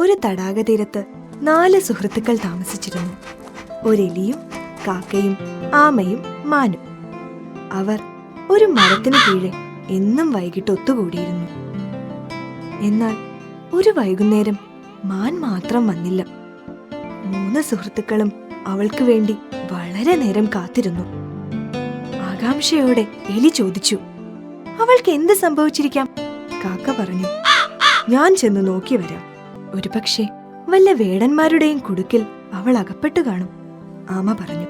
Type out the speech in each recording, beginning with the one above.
ഒരു തടാകതീരത്ത് 4 സുഹൃത്തുക്കൾ താമസിച്ചിരുന്നു. ഒരെലിയും കാക്കയും ആമയും മാനും. അവർ ഒരു മരത്തിനു കീഴെ എന്നും വൈകിട്ട് ഒത്തുകൂടിയിരുന്നു. എന്നാൽ ഒരു വൈകുന്നേരം മാൻ മാത്രം വന്നില്ല. 3 സുഹൃത്തുക്കളും അവൾക്ക് വേണ്ടി വളരെ നേരം കാത്തിരുന്നു. ആകാംക്ഷയോടെ എലി ചോദിച്ചു, അവൾക്ക് എന്ത് സംഭവിച്ചിരിക്കാം? കാക്ക പറഞ്ഞു, ഞാൻ ചെന്ന് നോക്കി വരാം. ഒരുപക്ഷെ വല്ല വേടന്മാരുടെയും കുടുക്കിൽ അവൾ അകപ്പെട്ടു കാണും. ആമ പറഞ്ഞു.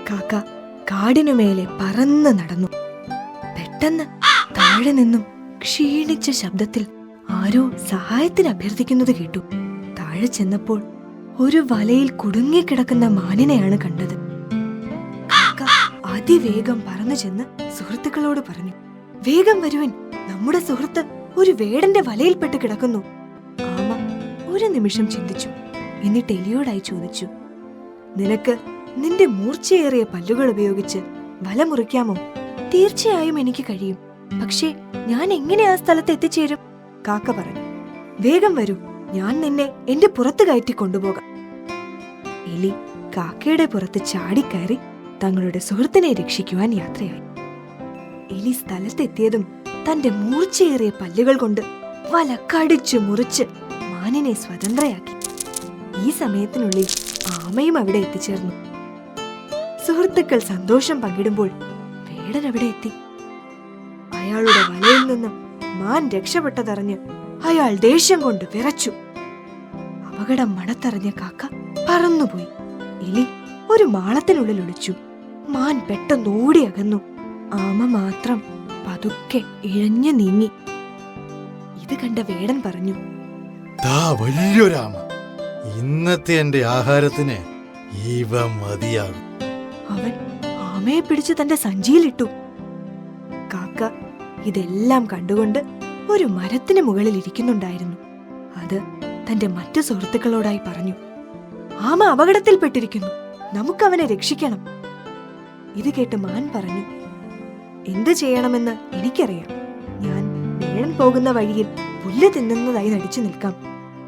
കാക്ക കാടിനുമേലെ പറന്ന് നടന്നു. പെട്ടെന്ന് താഴെ നിന്നും ക്ഷീണിച്ച ശബ്ദത്തിൽ ആരോ സഹായത്തിന് അഭ്യർത്ഥിക്കുന്നത് കേട്ടു. താഴെ ചെന്നപ്പോൾ ഒരു വലയിൽ കുടുങ്ങിക്കിടക്കുന്ന മാനിനെയാണ് കണ്ടത്. കാക്ക അതിവേഗം പറന്നു ചെന്ന് സുഹൃത്തുക്കളോട് പറഞ്ഞു, വേഗം വരുവൻ, നമ്മുടെ സുഹൃത്ത് ഒരു വേടന്റെ വലയിൽപ്പെട്ട് കിടക്കുന്നു. ആമ ഒരു നിമിഷം ചിന്തിച്ചു. എന്നിട്ട് എലിയോടായി ചോദിച്ചു, നിനക്ക് നിന്റെ മൂർച്ചയേറിയ പല്ലുകൾ ഉപയോഗിച്ച് വല മുറിക്കാമോ? തീർച്ചയായും എനിക്ക് കഴിയും. പക്ഷേ ഞാൻ എങ്ങനെ ആ സ്ഥലത്ത് എത്തിച്ചേരും? കാക്ക പറഞ്ഞു. വേഗം വരൂ, ഞാൻ നിന്നെ എന്റെ പുറത്ത് കയറ്റി കൊണ്ടുപോകാം. എലി കാക്കയുടെ പുറത്ത് ചാടിക്കയറി തങ്ങളുടെ സുഹൃത്തിനെ രക്ഷിക്കുവാൻ യാത്രയായി. എലി സ്ഥലത്തെത്തിയതും തന്റെ മൂർച്ചയേറിയ പല്ലുകൾ കൊണ്ട് വല കടിച്ചു മുറിച്ച് മാനിനെ സ്വതന്ത്രയാക്കി. ഈ സമയത്തിനുള്ളിൽ ആമയും അവിടെ എത്തിച്ചേർന്നു. സുഹൃത്തുക്കൾ സന്തോഷം പങ്കിടുമ്പോൾ വേടൻ അവിടെ എത്തി. അയാളുടെ വലയിൽ നിന്നും മാൻ രക്ഷപ്പെട്ടതറിഞ്ഞ് അയാൾ ദേഷ്യം കൊണ്ട് വിറച്ചു. അപകടം മണത്തറിഞ്ഞ കാക്ക പറന്നുപോയി. എലി ഒരു മാളത്തിനുള്ളിൽ ഒളിച്ചു. മാൻ പെട്ടെന്ന് ഓടി അകന്നു. ആമ മാത്രം പതുക്കെ ഇഴഞ്ഞു നീങ്ങി. ഇത് കണ്ട വേടൻ പറഞ്ഞു, വലിയൊരാമ, ഇന്നത്തെ എന്റെ ആഹാരത്തിന് ഇവ മതിയാകും. അവൻ ആമയെ പിടിച്ച് തന്റെ സഞ്ചിയിലിട്ടു. കാക്ക ഇതെല്ലാം കണ്ടുകൊണ്ട് ഒരു മരത്തിന് മുകളിൽ ഇരിക്കുന്നുണ്ടായിരുന്നു. അത് തന്റെ മറ്റു സുഹൃത്തുക്കളോടായി പറഞ്ഞു, ആമ അപകടത്തിൽപ്പെട്ടിരിക്കുന്നു, നമുക്കവനെ രക്ഷിക്കണം. ഇത് കേട്ട് മാൻ പറഞ്ഞു, എന്ത് ചെയ്യണമെന്ന് എനിക്കറിയാം. ഞാൻ വേടൻ പോകുന്ന വഴിയിൽ പുല്ല് തിന്നുന്നതായി നടിച്ചു നിൽക്കാം.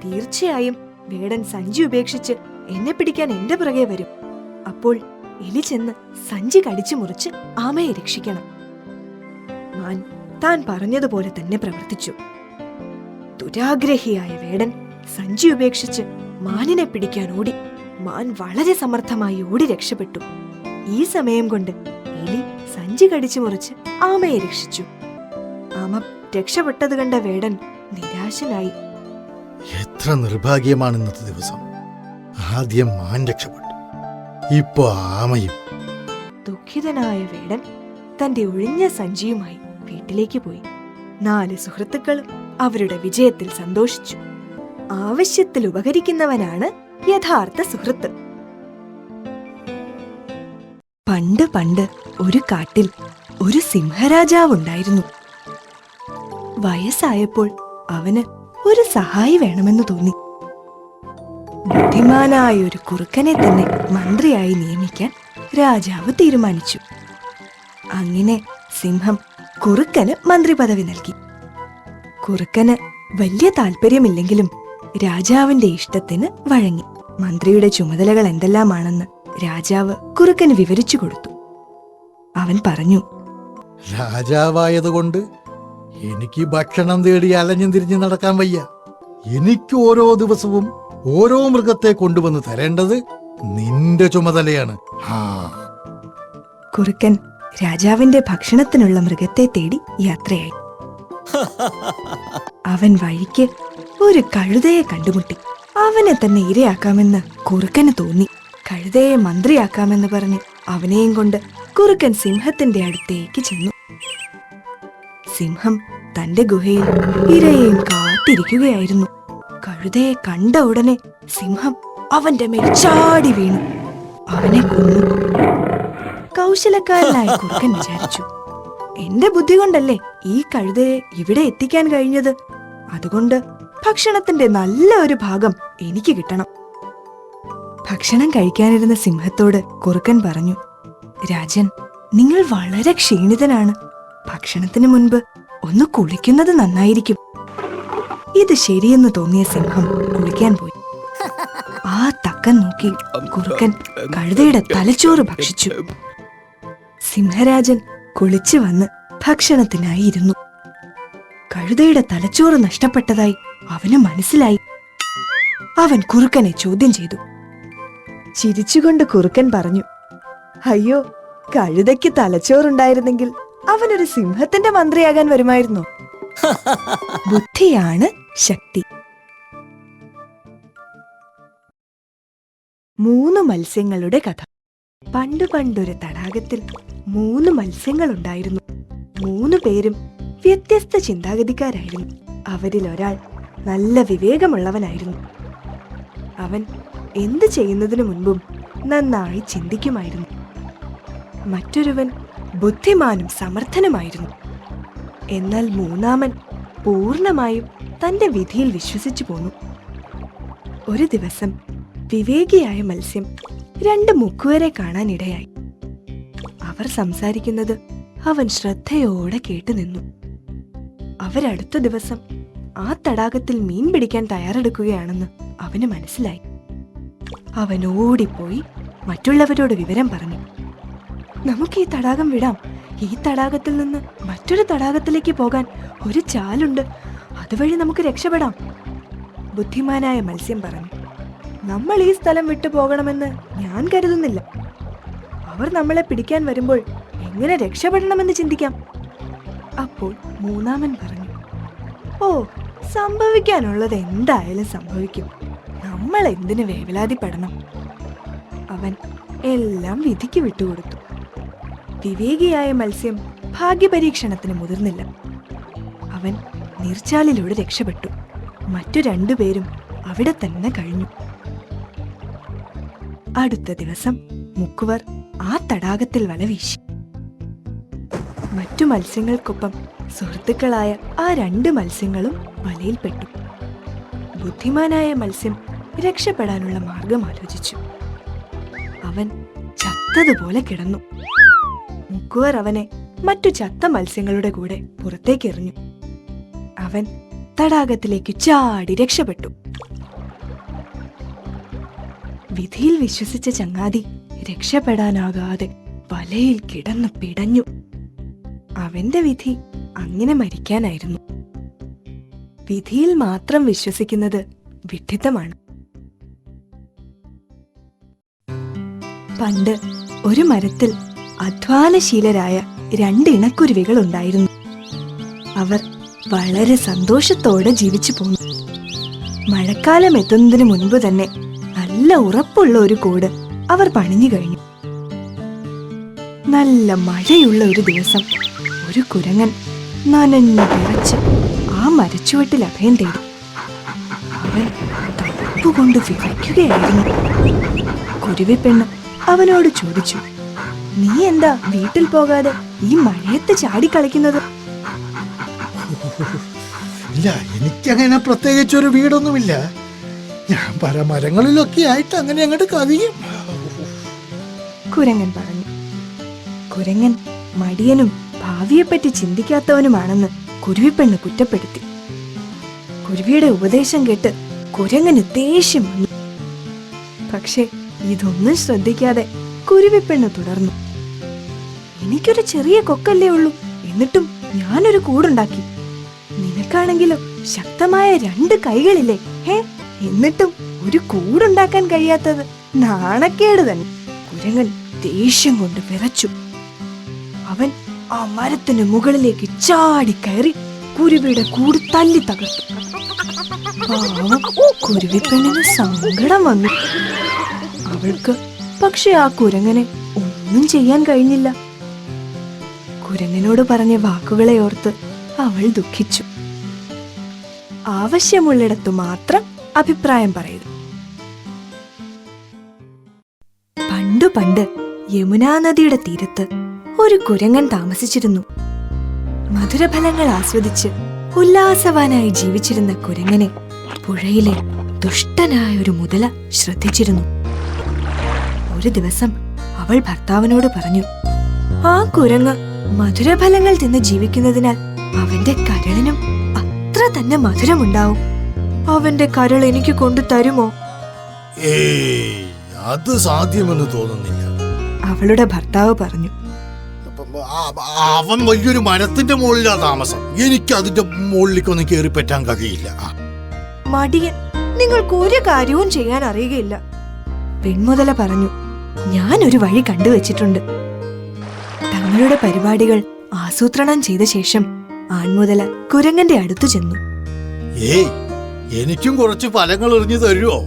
തീർച്ചയായും വേടൻ സഞ്ചി ഉപേക്ഷിച്ച് എന്നെ പിടിക്കാൻ എന്റെ പുറകെ വരും. അപ്പോൾ എലി ചെന്ന് സഞ്ചി കടിച്ചു മുറിച്ച് ആമയെ രക്ഷിക്കണം. മാൻ താൻ പറഞ്ഞതുപോലെ തന്നെ പ്രവർത്തിച്ചു. ദുരാഗ്രഹിയായ വേടൻ സഞ്ചി ഉപേക്ഷിച്ച് മാനിനെ പിടിക്കാൻ ഓടി. മാൻ വളരെ സമർത്ഥമായി ഓടി രക്ഷപ്പെട്ടു. ഈ സമയം കൊണ്ട് എലി സഞ്ചി കടിച്ചു മുറിച്ച് ആമയെ രക്ഷിച്ചു. ആമ രക്ഷപ്പെട്ടത് കണ്ട വേടൻ നിരാശനായി. എത്ര നിർഭാഗ്യമാണ് ഇന്നത്തെ ദിവസം. ആദ്യം മാൻ രക്ഷപ്പെട്ടു, ഇപ്പോ ആമയും. ദുഃഖിതനായ വേടൻ തന്റെ ഒഴിഞ്ഞ സഞ്ചിയുമായി വീട്ടിലേക്ക് പോയി. 4 സുഹൃത്തുക്കളും അവരുടെ വിജയത്തിൽ സന്തോഷിച്ചു. ആവശ്യത്തിൽ ഉപകരിക്കുന്നവനാണ് യഥാർത്ഥ സുഹൃത്ത്. പണ്ട് പണ്ട് ഒരു കാട്ടിൽ ഒരു സിംഹരാജാവുണ്ടായിരുന്നു. വയസ്സായപ്പോൾ അവന് ഒരു സഹായി വേണമെന്ന് തോന്നി. ബുദ്ധിമാനായ ഒരു കുറുക്കനെ തന്നെ മന്ത്രിയായി നിയമിക്കാൻ രാജാവ് തീരുമാനിച്ചു. അങ്ങനെ സിംഹം കുറുക്കന് മന്ത്രി പദവി നൽകി. കുറുക്കന് വലിയ താല്പര്യമില്ലെങ്കിലും രാജാവിന്റെ ഇഷ്ടത്തിന് വഴങ്ങി. മന്ത്രിയുടെ ചുമതലകൾ എന്തെല്ലാമാണെന്ന് രാജാവ് കുറുക്കന് വിവരിച്ചു കൊടുത്തു. അവൻ പറഞ്ഞു, രാജാവായതുകൊണ്ട് എനിക്ക് ഭക്ഷണം തേടി അലഞ്ഞും തിരിഞ്ഞു നടക്കാൻ വയ്യ. എനിക്ക് ഓരോ ദിവസവും ഓരോ മൃഗത്തെ കൊണ്ടുവന്ന് തരേണ്ടത് നിന്റെ ചുമതലയാണ്. കുറുക്കൻ രാജാവിന്റെ ഭക്ഷണത്തിനുള്ള മൃഗത്തെ തേടി യാത്രയായി. അവൻ വഴിക്ക് ഒരു കഴുതയെ കണ്ടുമുട്ടി. അവനെ തന്നെ ഇരയാക്കാമെന്ന് കുറുക്കന് തോന്നി. കഴുതയെ മന്ത്രിയാക്കാമെന്ന് പറഞ്ഞ് അവനെയും കൊണ്ട് കുറുക്കൻ സിംഹത്തിന്റെ അടുത്തേക്ക് ചെന്നു. സിംഹം തന്റെ ഗുഹയിൽ ഇരയെയും കാത്തിരിക്കുകയായിരുന്നു. കഴുതയെ കണ്ട ഉടനെ സിംഹം അവന്റെ മേൽ ചാടി വീണു. അവനെ കൊന്നു. കൗശലക്കാരനായ കുറുക്കൻ വിചാരിച്ചു, എന്റെ ബുദ്ധി കൊണ്ടല്ലേ ഈ കഴുതയെ ഇവിടെ എത്തിക്കാൻ കഴിഞ്ഞത്. അതുകൊണ്ട് ഭക്ഷണത്തിന്റെ നല്ല ഒരു ഭാഗം എനിക്ക് കിട്ടണം. ഭക്ഷണം കഴിക്കാനിരുന്ന സിംഹത്തോട് കുറുക്കൻ പറഞ്ഞു, രാജൻ, നിങ്ങൾ വളരെ ക്ഷീണിതനാണ്. ഭക്ഷണത്തിന് മുൻപ് ഒന്ന് കുളിക്കുന്നത് നന്നായിരിക്കും. ഇത് ശരിയെന്ന് തോന്നിയ സിംഹം കുളിക്കാൻ പോയി. ആ തക്കം നോക്കി കുറുക്കൻ കഴുതയുടെ തലച്ചോറ് ഭക്ഷിച്ചു. സിംഹരാജൻ കുളിച്ചു വന്ന് ഭക്ഷണത്തിനായി ഇരുന്നു. കഴുതയുടെ തലച്ചോറ് നഷ്ടപ്പെട്ടതായി അവന് മനസ്സിലായി. അവൻ കുറുക്കനെ ചോദ്യം ചെയ്തു. ചിരിച്ചുകൊണ്ട് കുറുക്കൻ പറഞ്ഞു, അയ്യോ, കഴുതയ്ക്ക് തലച്ചോറുണ്ടായിരുന്നെങ്കിൽ അവനൊരു സിംഹത്തിന്റെ മന്ത്രിയാകാൻ വരുമായിരുന്നു. ബുദ്ധിയാണ് ശക്തി. 3 മത്സ്യങ്ങളുടെ കഥ. പണ്ടു പണ്ടൊരു തടാകത്തിൽ 3 മത്സ്യങ്ങളുണ്ടായിരുന്നു. 3 പേരും വ്യത്യസ്ത ചിന്താഗതിക്കാരായിരുന്നു. അവരിൽ ഒരാൾ നല്ല വിവേകമുള്ളവനായിരുന്നു. അവൻ എന്ത് ചെയ്യുന്നതിനു മുൻപും നന്നായി ചിന്തിക്കുമായിരുന്നു. മറ്റൊരുവൻ ബുദ്ധിമാനും സമർത്ഥനുമായിരുന്നു. എന്നാൽ 3-മൻ പൂർണ്ണമായും തന്റെ വിധിയിൽ വിശ്വസിച്ചു പോന്നു. ഒരു ദിവസം വിവേകിയായ മത്സ്യം 2 മുക്കുവരെ കാണാനിടയായി. അവർ സംസാരിക്കുന്നത് അവൻ ശ്രദ്ധയോടെ കേട്ടുനിന്നു. അവരടുത്ത ദിവസം ആ തടാകത്തിൽ മീൻ പിടിക്കാൻ തയ്യാറെടുക്കുകയാണെന്ന് അവന് മനസ്സിലായി. അവൻ ഓടിപ്പോയി മറ്റുള്ളവരോട് വിവരം പറഞ്ഞു. നമുക്ക് ഈ തടാകം വിടാം. ഈ തടാകത്തിൽ നിന്ന് മറ്റൊരു തടാകത്തിലേക്ക് പോകാൻ ഒരു ചാലുണ്ട്. അതുവഴി നമുക്ക് രക്ഷപ്പെടാം. ബുദ്ധിമാനായ മത്സ്യം പറഞ്ഞു. നമ്മൾ ഈ സ്ഥലം വിട്ടു പോകണമെന്ന് ഞാൻ കരുതുന്നില്ല. അവർ നമ്മളെ പിടിക്കാൻ വരുമ്പോൾ എങ്ങനെ രക്ഷപ്പെടണമെന്ന് ചിന്തിക്കാം. അപ്പോൾ 3-മൻ പറഞ്ഞു, ഓ, സംഭവിക്കാനുള്ളത് എന്തായാലും സംഭവിക്കും. നമ്മൾ എന്തിനു വേവലാതിപ്പെടണം. അവൻ എല്ലാം വിധിക്ക് വിട്ടുകൊടുത്തു. വിവേകിയായ മത്സ്യം ഭാഗ്യപരീക്ഷണത്തിന് മുതിർന്നില്ല. അവൻ നീർച്ചാലിലൂടെ രക്ഷപ്പെട്ടു. മറ്റു 2 പേരും അവിടെ തന്നെ കഴിഞ്ഞു. അടുത്ത ദിവസം മുക്കുവർ ആ തടാകത്തിൽ വല വീശി. മറ്റു മത്സ്യങ്ങൾക്കൊപ്പം സുഹൃത്തുക്കളായ ആ 2 മത്സ്യങ്ങളും വലയിൽപ്പെട്ടു. ബുദ്ധിമാനായ മത്സ്യം രക്ഷപ്പെടാനുള്ള മാർഗം ആലോചിച്ചു. അവൻ ചത്തതുപോലെ കിടന്നു. മുക്കുവർ അവനെ മറ്റു ചത്ത മത്സ്യങ്ങളുടെ കൂടെ പുറത്തേക്ക് എറിഞ്ഞു. അവൻ തടാകത്തിലേക്ക് ചാടി രക്ഷപ്പെട്ടു. വിധിയിൽ വിശ്വസിച്ച ചങ്ങാതി രക്ഷപ്പെടാനാകാതെ വലയിൽ കിടന്ന് പിടഞ്ഞു. അവന്റെ വിധി അങ്ങനെ മരിക്കാനായിരുന്നു. വിധിയിൽ മാത്രം വിശ്വസിക്കുന്നത് വിഡ്ഢിത്തമാണ്. പണ്ട് ഒരു മരത്തിൽ അധ്വാനശീലരായ 2 ഇണക്കുരുവികൾ ഉണ്ടായിരുന്നു. അവർ വളരെ സന്തോഷത്തോടെ ജീവിച്ചു പോന്നു. മഴക്കാലം എത്തുന്നതിന് മുൻപ് തന്നെ നല്ല ഉറപ്പുള്ള ഒരു കൂട് അവർ പണിഞ്ഞു കഴിഞ്ഞു. നല്ല മഴയുള്ള ഒരു ദിവസം ഒരു കുരങ്ങൻ നനഞ്ഞു വിറച്ച് ആ മരച്ചുവട്ടിൽ അഭയം തേടി. അവൻ തണുപ്പുകൊണ്ട് വിറയ്ക്കുകയായിരുന്നു. കുരുവിപ്പെണ്ണ് അവനോട് ചോദിച്ചു, നീ എന്താ വീട്ടിൽ പോകാതെ ഈ മഴയത്ത് ചാടിക്കളിക്കുന്നത്? ഇല്ല, എനിക്കങ്ങനെ പ്രത്യേകിച്ചൊരു വീടൊന്നുമില്ല. ഞാൻ പല മരങ്ങളിലൊക്കെ ആയിട്ട് അങ്ങനെ അങ്ങോട്ട് കവിയും. കുരങ്ങൻ പറഞ്ഞു. കുരങ്ങൻ മടിയനും ഭാവിയെപ്പറ്റി ചിന്തിക്കാത്തവനുമാണെന്ന് കുരുവിപ്പെണ്ണ് കുറ്റപ്പെടുത്തി. കുരുവിയുടെ ഉപദേശം കേട്ട് കുരങ്ങന് ദേഷ്യം വന്നു. പക്ഷെ ഇതൊന്നും ശ്രദ്ധിക്കാതെ കുരുവിപ്പെണ്ണ് തുടർന്നു. എനിക്കൊരു ചെറിയ കൊക്കല്ലേ ഉള്ളൂ, എന്നിട്ടും ഞാനൊരു കൂടുണ്ടാക്കി. നിനക്കാണെങ്കിലോ ശക്തമായ 2 കൈകളില്ലേ, എന്നിട്ടും ഒരു കൂടുണ്ടാക്കാൻ കഴിയാത്തത് നാണക്കേട് തന്നെ. കുരങ്ങൻ ദേഷ്യം കൊണ്ട് വിറച്ചു. അവൻ ആ മരത്തിന് മുകളിലേക്ക് ചാടി കയറി കുരുവിയുടെ കൂട് തല്ലി തകർത്തു. പാവം കുരുവിപ്പെണ്ണിന് സങ്കടം വന്നു. അവൾക്ക് പക്ഷെ ആ കുരങ്ങനെ ഒന്നും ചെയ്യാൻ കഴിഞ്ഞില്ല. കുരങ്ങനോട് പറഞ്ഞ വാക്കുകളെ ഓർത്ത് അവൾ ദുഃഖിച്ചു. ആവശ്യമുള്ളിടത്തു മാത്രം അഭിപ്രായം പറയുക. പണ്ടു പണ്ട് യമുനാ നദിയുടെ തീരത്ത് ഒരു കുരങ്ങൻ താമസിച്ചിരുന്നു. മധുരഫലങ്ങൾ ആസ്വദിച്ച് ഉല്ലാസവാനായി ജീവിച്ചിരുന്ന കുരങ്ങനെ പുഴയിലെ ദുഷ്ടനായ ഒരു മുതല ശ്രദ്ധിച്ചിരുന്നു. ഒരു ദിവസം അവൾ ഭർത്താവിനോട് പറഞ്ഞു, ആ കുരങ്ങ് മധുരഫലങ്ങൾ തിന്ന് ജീവിക്കുന്നതിനാൽ അവന്റെ കരളിനും അത്ര തന്നെ മധുരമുണ്ടാവും. അവന്റെ കരൾ എനിക്ക് കൊണ്ടു തരുമോ? ഏയ്, അത് സാധ്യമെന്ന് തോന്നുന്നില്ല. അവളുടെ ഭർത്താവ് പറഞ്ഞു. അവൻ വലിയൊരു മരത്തിന്റെ മുകളിലാ താമസം. എനിക്ക് അതിന്റെ മുകളിലേക്കൊന്നും കയറി പറ്റാൻ കഴിയില്ല. മടിയൻ, നിങ്ങൾക്ക് ഒരു കാര്യവും ചെയ്യാൻ അറിയുകയില്ല. പെൺമുതല പറഞ്ഞു. ഞാൻ ഒരു വഴി കണ്ടുവച്ചിട്ടുണ്ട്. തങ്ങളുടെ പരിപാടികൾ ആസൂത്രണം ചെയ്ത ശേഷം ആൺമുതല കുരങ്ങന്റെ അടുത്തു ചെന്നു. ഏയ്, എനിക്കും കുറച്ച് ഫലങ്ങൾ എറിഞ്ഞു തരുമോ?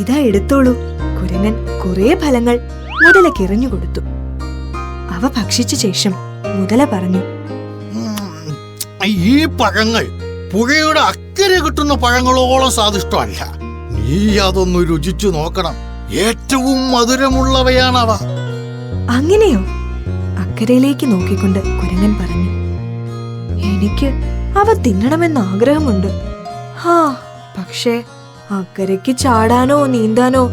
ഇതാ എടുത്തോളൂ. കുരങ്ങൻ കുറെ ഫലങ്ങൾ മുതലക്ക് എറിഞ്ഞു കൊടുത്തു. അവ ഭക്ഷിച്ച ശേഷം മുതല പറഞ്ഞു. ഈ പഴങ്ങൾ പുഴയുടെ അക്കരെ കിട്ടുന്ന പഴങ്ങളോളം സ്വാദിഷ്ടമല്ല. നീ അതൊന്ന് രുചിച്ചു നോക്കണം. ഏറ്റവും മധുരമുള്ളവയാണവ. അങ്ങനെയോ? അക്കരയിലേക്ക് നോക്കിക്കൊണ്ട് കുരങ്ങൻ പറഞ്ഞു. എനിക്ക് അവ തിന്നണമെന്ന് ആഗ്രഹമുണ്ട്. പക്ഷേ അക്കരയ്ക്ക് ചാടാനോ നീന്താനോ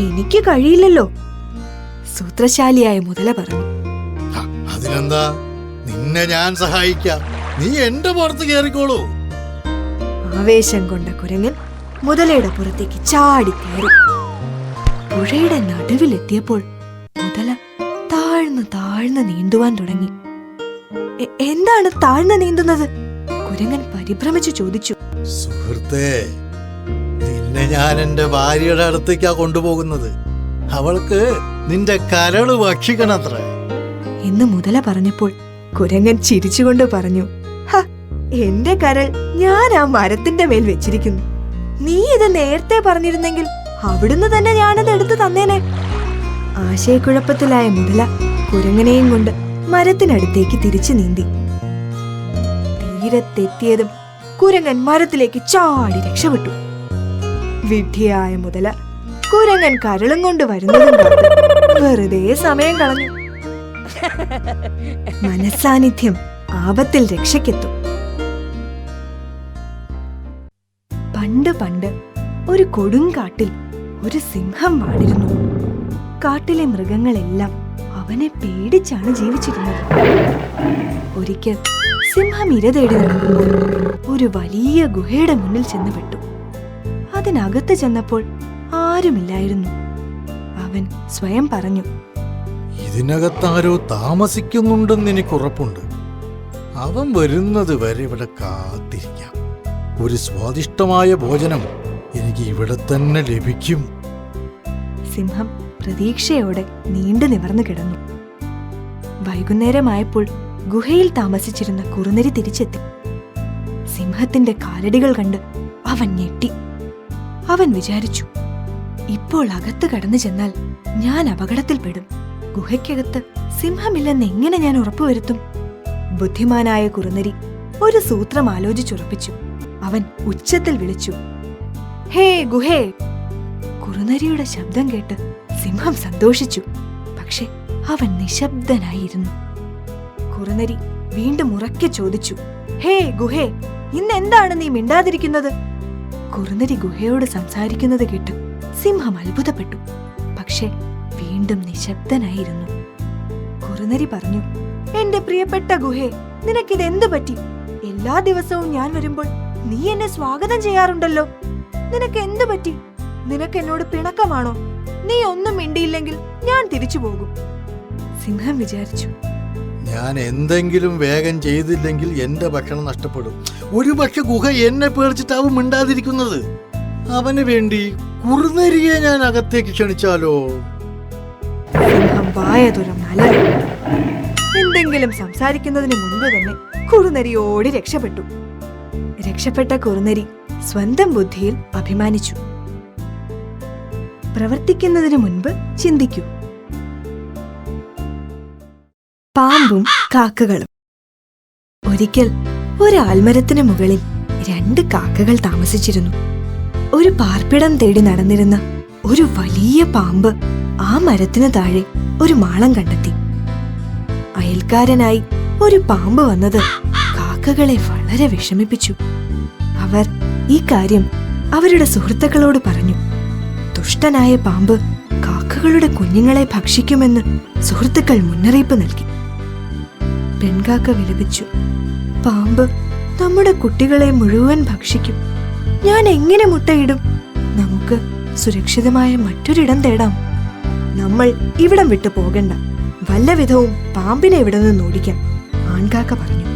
എനിക്ക് കഴിയില്ലല്ലോ. സൂത്രശാലിയായ മുതല പറഞ്ഞു. അതിനെന്താ, നിന്നെ ഞാൻ സഹായിക്കാം. നീ എന്റെ പുറത്ത് കയറിക്കോളൂ. ആവേശം കൊണ്ട കുരങ്ങൻ മുതലയുടെ പുറത്തേക്ക് ചാടി കയറി. പുഴയുടെ നടുവിലെത്തിയപ്പോൾ മുതല താഴ്ന്നു താഴ്ന്നു നീന്തുവാൻ തുടങ്ങി. എന്താണ് താഴ്ന്നു നീന്തുന്നത്? കുരങ്ങൻ പരിഭ്രമിച്ചു ചോദിച്ചു. സുഹൃത്തേ, നിന്നെ ഞാൻ എന്റെ ഭാര്യയുടെ അടുത്തേക്കാ കൊണ്ടുപോകുന്നത്. അവൾക്ക് നിന്റെ കരള് ഭക്ഷിക്കണത്ര എന്ന് മുതല പറഞ്ഞപ്പോൾ കുരങ്ങൻ ചിരിച്ചുകൊണ്ട് പറഞ്ഞു. എന്റെ കരൾ ഞാൻ ആ മരത്തിന്റെ മേൽ വെച്ചിരിക്കുന്നു. നീ ഇത് നേരത്തെ പറഞ്ഞിരുന്നെങ്കിൽ അവിടുന്ന് തന്നെ ഞാനത് എടുത്തു തന്നേനെ. ആശയക്കുഴപ്പത്തിലായ മുതല കുരങ്ങനെയും കൊണ്ട് മരത്തിനടുത്തേക്ക് തിരിച്ചു നീന്തി. തീരത്തെത്തിയതും കുരങ്ങൻ മരത്തിലേക്ക് ചാടി രക്ഷപ്പെട്ടു. വിഡ്ഢിയായ മുതല കുരങ്ങൻ കരളും കൊണ്ട് വരുന്നതും കണ്ട് വെറുതെ സമയം കളഞ്ഞു. മനസ്സാന്നിധ്യം ആപത്തിൽ രക്ഷയ്ക്കെത്തും. പണ്ട് ഒരു കൊടുങ്കാട്ടിൽ ഒരു സിംഹം വാണിരുന്നു. കാട്ടിലെ മൃഗങ്ങളെല്ലാം അവനെ പേടിച്ചാണ് ജീവിച്ചിരുന്നത്. ഒരിക്കൽ സിംഹം ഇര തേടി നടക്കുമ്പോൾ ഒരു വലിയ ഗുഹയുടെ മുന്നിൽ ചെന്ന് പെട്ടു. അതിനകത്ത് ചെന്നപ്പോൾ ആരുമില്ലായിരുന്നു. അവൻ സ്വയം പറഞ്ഞു. ഇതിനകത്താരോ താമസിക്കുന്നുണ്ടെന്ന് എനിക്ക് ഉറപ്പുണ്ട്. അവൻ വരുന്നത് വരെ ഇവിടെ കാത്തിരിക്കാം. ഒരു സ്വാദിഷ്ടമായ ഭോജനം എനിക്ക് ഇവിടെ തന്നെ ലഭിക്കും. സിംഹം പ്രതീക്ഷയോടെ നീണ്ടു നിവർന്നു കിടന്നു. വൈകുന്നേരമായപ്പോൾ ഗുഹയിൽ താമസിച്ചിരുന്ന കുറുനരി തിരിച്ചെത്തി. സിംഹത്തിന്റെ കാലടികൾ കണ്ട് അവൻ ഞെട്ടി. അവൻ വിചാരിച്ചു, ഇപ്പോൾ അകത്ത് കടന്നു ചെന്നാൽ ഞാൻ അപകടത്തിൽപ്പെടും. ഗുഹയ്ക്കകത്ത് സിംഹമില്ലെന്ന് എങ്ങനെ ഞാൻ ഉറപ്പുവരുത്തും? ബുദ്ധിമാനായ കുറുനരി ഒരു സൂത്രം ആലോചിച്ചുറപ്പിച്ചു. അവൻ ഉച്ചത്തിൽ വിളിച്ചു, ഹേ ഗുഹേ! കുറുനരിയുടെ ശബ്ദം കേട്ട് സിംഹം സന്തോഷിച്ചു. പക്ഷെ അവൻ നിശബ്ദനായിരുന്നു. കുറുനരി വീണ്ടും ഉറക്കെ ചോദിച്ചു, ഹേ ഗുഹേ, ഇന്നെന്താണ് നീ മിണ്ടാതിരിക്കുന്നത്? കുറുനരി ഗുഹയോട് സംസാരിക്കുന്നത് കേട്ട് സിംഹം അത്ഭുതപ്പെട്ടു. പക്ഷെ വീണ്ടും നിശബ്ദനായിരുന്നു. കുറുനരി പറഞ്ഞു, എന്റെ പ്രിയപ്പെട്ട ഗുഹേ, നിനക്കിതെന്തു പറ്റി? എല്ലാ ദിവസവും ഞാൻ വരുമ്പോൾ നീ എന്നെ സ്വാഗതം ചെയ്യാറുണ്ടല്ലോ. നിനക്ക് എന്തു പറ്റി? നിനക്ക് എന്നോട് പിണക്കമാണോ? നീ ഒന്നും മിണ്ടിയില്ലെങ്കിൽ ഞാൻ തിരിച്ചു പോകും. സിംഹം വിചാരിച്ചു, ഞാൻ എന്തെങ്കിലും വേഗം ചെയ്തില്ലെങ്കിൽ എന്റെ ഭക്ഷണം നഷ്ടപ്പെടും. ഒരുപക്ഷെ ഗുഹ എന്നെ പേടിച്ചിട്ടാവും മിണ്ടാതിരിക്കുന്നത്. അവന് വേണ്ടി കുറുനരിയെ ഞാൻ അകത്തേക്ക് ക്ഷണിച്ചാലോ? സിംഹം വായ തുറന്നലറി. എന്തെങ്കിലും സംസാരിക്കുന്നതിന് മുൻപ് തന്നെ കുറുനരി ഓടി രക്ഷപ്പെട്ടു. രക്ഷപ്പെട്ട കുറുനരി സ്വന്തം ബുദ്ധിയിൽ അഭിമാനിച്ചു. പ്രവർത്തിക്കുന്നതിന് മുൻപ് ചിന്തിക്കൂ. പാമ്പും കാക്കകളും. ഒരിക്കൽ ഒരു ആൽമരത്തിന് മുകളിൽ 2 കാക്കകൾ താമസിച്ചിരുന്നു. ഒരു പാർപ്പിടം തേടി നടന്നിരുന്ന ഒരു വലിയ പാമ്പ് ആ മരത്തിന് താഴെ ഒരു മാളം കണ്ടെത്തി. അയൽക്കാരനായി ഒരു പാമ്പ് വന്നത് കാക്കകളെ വളരെ വിഷമിപ്പിച്ചു. അവർ ഈ കാര്യം അവരുടെ സുഹൃത്തുക്കളോട് പറഞ്ഞു. ദുഷ്ടനായ പാമ്പ് കാക്കകളുടെ കുഞ്ഞുങ്ങളെ ഭക്ഷിക്കുമെന്ന് സുഹൃത്തുക്കൾ മുന്നറിയിപ്പ് നൽകി. പെൺകാക്ക വിലപിച്ചു, പാമ്പ് നമ്മുടെ കുട്ടികളെ മുഴുവൻ ഭക്ഷിക്കും. ഞാൻ എങ്ങനെ മുട്ടയിടും? നമുക്ക് സുരക്ഷിതമായ മറ്റൊരിടം തേടാം. നമ്മൾ ഇവിടം വിട്ടു പോകണ്ട. വല്ല വിധവും പാമ്പിനെ ഇവിടെ നിന്ന് ഓടിക്കാം, ആൺകാക്ക പറഞ്ഞു.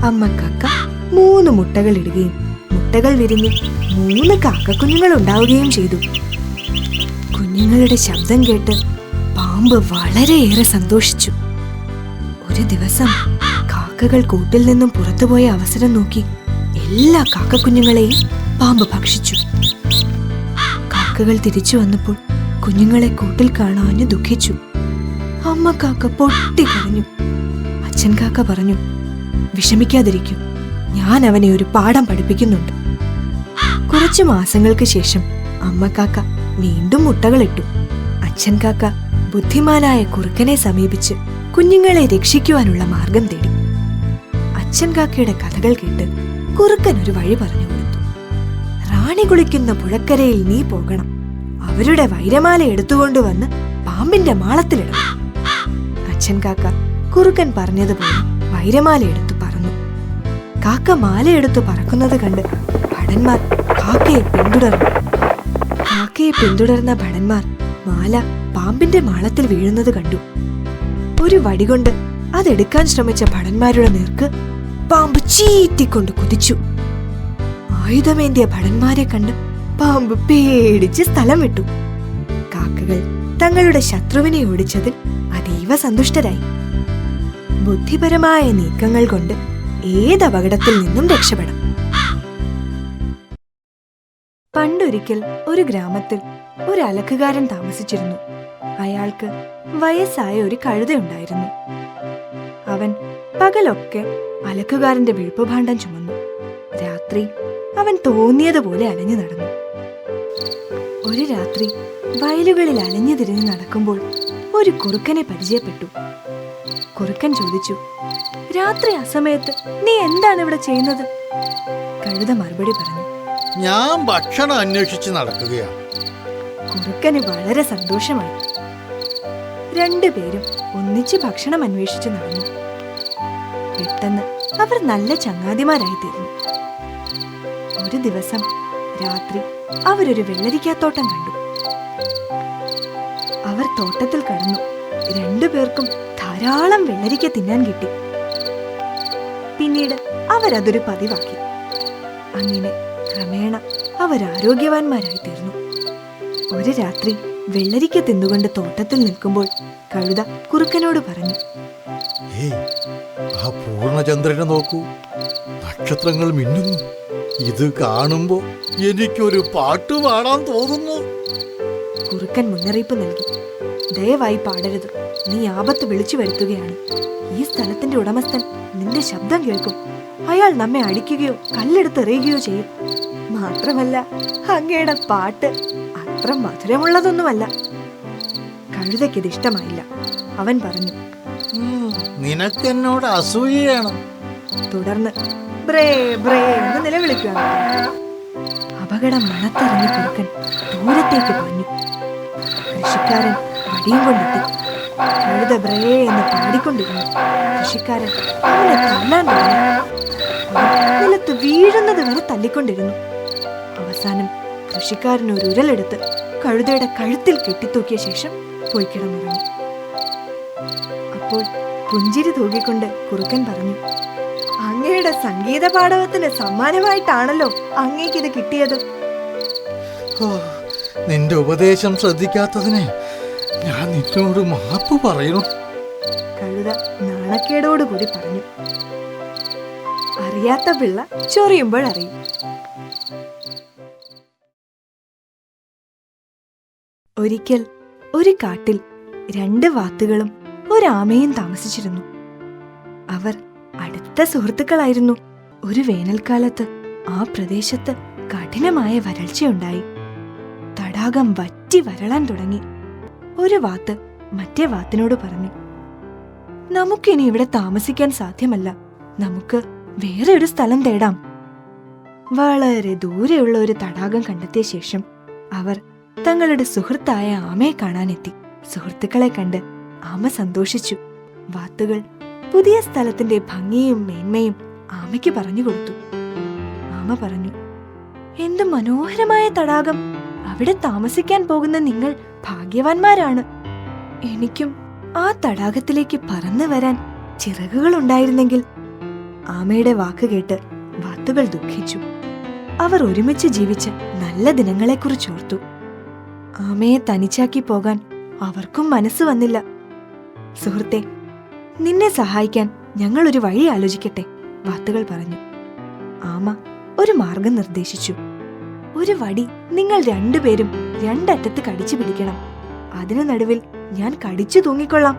അമ്മ കാക്ക 3 മുട്ടകൾ ഇടുകയും മുട്ടകൾ വിരിഞ്ഞ് 3 കാക്കക്കുഞ്ഞുങ്ങൾ ഉണ്ടാവുകയും ചെയ്തു. കുഞ്ഞുങ്ങളുടെ ശബ്ദം കേട്ട് പാമ്പ് വളരെയേറെ സന്തോഷിച്ചു. ഒരു ദിവസം കാക്കകൾ കൂട്ടിൽ നിന്നും പുറത്തുപോയ അവസരം നോക്കി എല്ലാ കാക്കക്കുഞ്ഞുങ്ങളെയും പാമ്പ് ഭക്ഷിച്ചു. കാക്കകൾ തിരിച്ചു വന്നപ്പോൾ കുഞ്ഞുങ്ങളെ കൂട്ടിൽ കാണാഞ്ഞു ദുഃഖിച്ചു. അമ്മ കാക്ക പൊട്ടിക്കരഞ്ഞു. അച്ഛൻ കാക്ക പറഞ്ഞു, വിഷമിക്കാതിരിക്കൂ, ഞാൻ അവനെ ഒരു പാഠം പഠിപ്പിക്കുന്നുണ്ട്. കുറച്ചു മാസങ്ങൾക്ക് ശേഷം അമ്മ കാക്ക വീണ്ടും മുട്ടകളിട്ടു. അച്ഛൻ കാക്ക ബുദ്ധിമാനായ കുറുക്കനെ സമീപിച്ച് കുഞ്ഞുങ്ങളെ രക്ഷിക്കുവാനുള്ള മാർഗം തേടി. അച്ഛൻ കാക്കയുടെ കഥകൾ കേട്ട് കുറുക്കൻ ഒരു വഴി പറഞ്ഞു കൊടുത്തു. റാണി കുളിക്കുന്ന പുഴക്കരയിൽ നീ പോകണം. അവരുടെ വൈരമാല എടുത്തുകൊണ്ടുവന്ന് പാമ്പിന്റെ മാളത്തിലിടണം. അച്ഛൻ കാക്ക കുറുക്കൻ പറഞ്ഞതുപോലെ വൈരമാല എടുത്തു പറന്നു. കാക്ക മാലയെടുത്തു പറക്കുന്നത് കണ്ട് ഭടന്മാർ കാക്കയെ പിന്തുടർന്നു. കാക്കയെ പിന്തുടർന്ന ഭടന്മാർ മാല പാമ്പിന്റെ മാളത്തിൽ വീഴുന്നത് കണ്ടു. ഒരു വടികൊണ്ട് അതെടുക്കാൻ ശ്രമിച്ച ഭടന്മാരുടെ നേർക്ക് പാമ്പ് ചീറ്റിക്കൊണ്ട് കുതിച്ചു. ആയുധമേന്തിയ ഭടന്മാരെ കണ്ട് പാമ്പ് പേടിച്ച് സ്ഥലം വിട്ടു. കാക്കകൾ തങ്ങളുടെ ശത്രുവിനെ ഓടിച്ചതിൽ അതീവ സന്തുഷ്ടരായി. ബുദ്ധിപരമായ നീക്കങ്ങൾ കൊണ്ട് ഏത് അപകടത്തിൽ നിന്നും രക്ഷപ്പെടാം. പണ്ടൊരിക്കൽ ഒരു ഗ്രാമത്തിൽ ഒരു അലക്കുകാരൻ താമസിച്ചിരുന്നു. അയാൾക്ക് വയസ്സായ ഒരു കഴുതയുണ്ടായിരുന്നു. അവൻ പകലൊക്കെ അലക്കുകാരന്റെ വിഴുപ്പുഭാണ്ഡം ചുമന്നു. രാത്രി അവൻ തോന്നിയതുപോലെ അലഞ്ഞു നടന്നു. ഒരു രാത്രി വയലുകളിൽ അലഞ്ഞു തിരിഞ്ഞ് നടക്കുമ്പോൾ ഒരു കുറുക്കനെ പരിചയപ്പെട്ടു. കുറുക്കൻ ചോദിച്ചു, രാത്രി അസമയത്ത് നീ എന്താണ് ഇവിടെ ചെയ്യുന്നത്? കഴുത മറുപടി പറഞ്ഞു, ഞാൻ ഭക്ഷണം അന്വേഷിച്ച് നടക്കുകയാണ്. കുറുക്കന് വളരെ സന്തോഷമായി. രണ്ടുപേരും ഒന്നിച്ച് ഭക്ഷണം അന്വേഷിച്ച് നടന്നു. പെട്ടെന്ന് അവർ നല്ല ചങ്ങാതിമാരായി തീർന്നു. ഒരു ദിവസം രാത്രി അവരൊരു വെള്ളരിക്കാത്തോട്ടം കണ്ടു. അവർ തോട്ടത്തിൽ കടന്നു. രണ്ടുപേർക്കും ധാരാളം വെള്ളരിക്ക തിന്നാൻ കിട്ടി. പിന്നീട് അവരതൊരു പതിവാക്കി. അങ്ങനെ ക്രമേണ അവർ ആരോഗ്യവാന്മാരായി തീർന്നു. ഒരു രാത്രി വെള്ളരിക്ക തിന്നുകൊണ്ട് തോട്ടത്തിൽ നിൽക്കുമ്പോൾ കഴുത കുറുക്കനോട് പറഞ്ഞു, ആ പൂർണ്ണചന്ദ്രനെ നോക്കൂ, നക്ഷത്രങ്ങൾ മിന്നുന്നു. ഇത് കാണുമ്പോ എനിക്കൊരു പാട്ട് പാടാൻ തോന്നുന്നു. കുറുക്കൻ മുന്നറിയിപ്പ് നൽകി, ദയവായി പാടരുത്, നീ ആപത്ത് വിളിച്ചു വരുത്തുകയാണ്. ഈ സ്ഥലത്തിന്റെ ഉടമസ്ഥൻ നിന്റെ ശബ്ദം കേൾക്കും. അയാൾ നമ്മെ അടിക്കുകയോ കല്ലെടുത്തെറിയുകയോ ചെയ്യും. മാത്രമല്ല അങ്ങയുടെ പാട്ട് അത്ര മധുരമുള്ളതൊന്നുമല്ല. കഴുതയ്ക്കിത് ഇഷ്ടമായില്ല. അവൻ പറഞ്ഞു, നിനക്കെന്നോട് അസൂയയാണ്. തുടർന്ന് ബ്രേ ബ്രേ എന്ന് നിലവിളിക്കുകയാണ്. അപകടം മണത്തറിഞ്ഞ കുറുക്കൻ ദൂരത്തേക്ക് പാഞ്ഞു. കൃഷിക്കാരൻ വടിയും കൊണ്ടെത്തി. കഴുത ബ്രേ എന്ന് പാടിക്കൊണ്ടിരുന്നു. കൃഷിക്കാരൻ അവനെ തല്ലാൻ തുടങ്ങി. നിലത്ത് വീഴുന്നത് വരെ തല്ലിക്കൊണ്ടിരുന്നു. അവസാനം കൃഷിക്കാരൻ ഒരു ഉരലെടുത്ത് കഴുതയുടെ കഴുത്തിൽ കെട്ടിത്തൂക്കിയ ശേഷം പോയി കിടന്നുറങ്ങി. അപ്പോൾ പുഞ്ചിരി തൂകിക്കൊണ്ട് കുറുക്കൻ പറഞ്ഞു, അങ്ങയുടെ സംഗീത പാടവത്തിന് സമ്മാനമായിട്ടാണല്ലോ അങ്ങേക്കിത് കിട്ടിയത്. നിന്റെ ഉപദേശം ശ്രദ്ധിക്കാത്തതിന് ഞാൻ നിന്നോട് മാപ്പ് പറയുന്നു. കഴുത നാണക്കേടോടുകൂടി പറഞ്ഞു, അറിയാത്ത പിള്ള ചൊറിയുമ്പോഴറിയും. ഒരിക്കൽ ഒരു കാട്ടിൽ 2 വാത്തുകളും ഒരാമയും താമസിച്ചിരുന്നു. അവർ അടുത്ത സുഹൃത്തുക്കളായിരുന്നു. ഒരു വേനൽക്കാലത്ത് ആ പ്രദേശത്ത് കഠിനമായ വരൾച്ചയുണ്ടായി. തടാകം വറ്റി വരളാൻ തുടങ്ങി. ഒരു വാത്ത് മറ്റേ വാത്തിനോട് പറഞ്ഞു, നമുക്കിനി ഇവിടെ താമസിക്കാൻ സാധ്യമല്ല. നമുക്ക് വേറെ ഒരു സ്ഥലം തേടാം. വളരെ ദൂരെയുള്ള ഒരു തടാകം കണ്ടെത്തിയ ശേഷം അവർ തങ്ങളുടെ സുഹൃത്തായ ആമയെ കാണാനെത്തി. സുഹൃത്തുക്കളെ കണ്ട് ആമ സന്തോഷിച്ചു. വാത്തുകൾ പുതിയ സ്ഥലത്തിന്റെ ഭംഗിയും മേന്മയും ആമയ്ക്ക് പറഞ്ഞു കൊടുത്തു. ആമ പറഞ്ഞു, എന്ത് മനോഹരമായ തടാകം! അവിടെ താമസിക്കാൻ പോകുന്ന നിങ്ങൾ ഭാഗ്യവാന്മാരാണ്. എനിക്കും ആ തടാകത്തിലേക്ക് പറന്നു വരാൻ ചിറകുകൾ ഉണ്ടായിരുന്നെങ്കിൽ. ആമയുടെ വാക്ക് കേട്ട് വാത്തുകൾ ദുഃഖിച്ചു. അവർ ഒരുമിച്ച് ജീവിച്ച നല്ല ദിനങ്ങളെക്കുറിച്ചോർത്തു. ആമയെ തനിച്ചാക്കി പോകാൻ അവർക്കും മനസ്സ് വന്നില്ല. സുഹൃത്തെ, നിന്നെ സഹായിക്കാൻ ഞങ്ങൾ ഒരു വഴി ആലോചിക്കട്ടെ, വാത്തുകൾ പറഞ്ഞു. ആമ ഒരു മാർഗം നിർദ്ദേശിച്ചു. ഒരു വടി നിങ്ങൾ രണ്ടുപേരും രണ്ടറ്റത്ത് കടിച്ചു പിടിക്കണം. അതിനു നടുവിൽ ഞാൻ കടിച്ചു തൂങ്ങിക്കൊള്ളാം.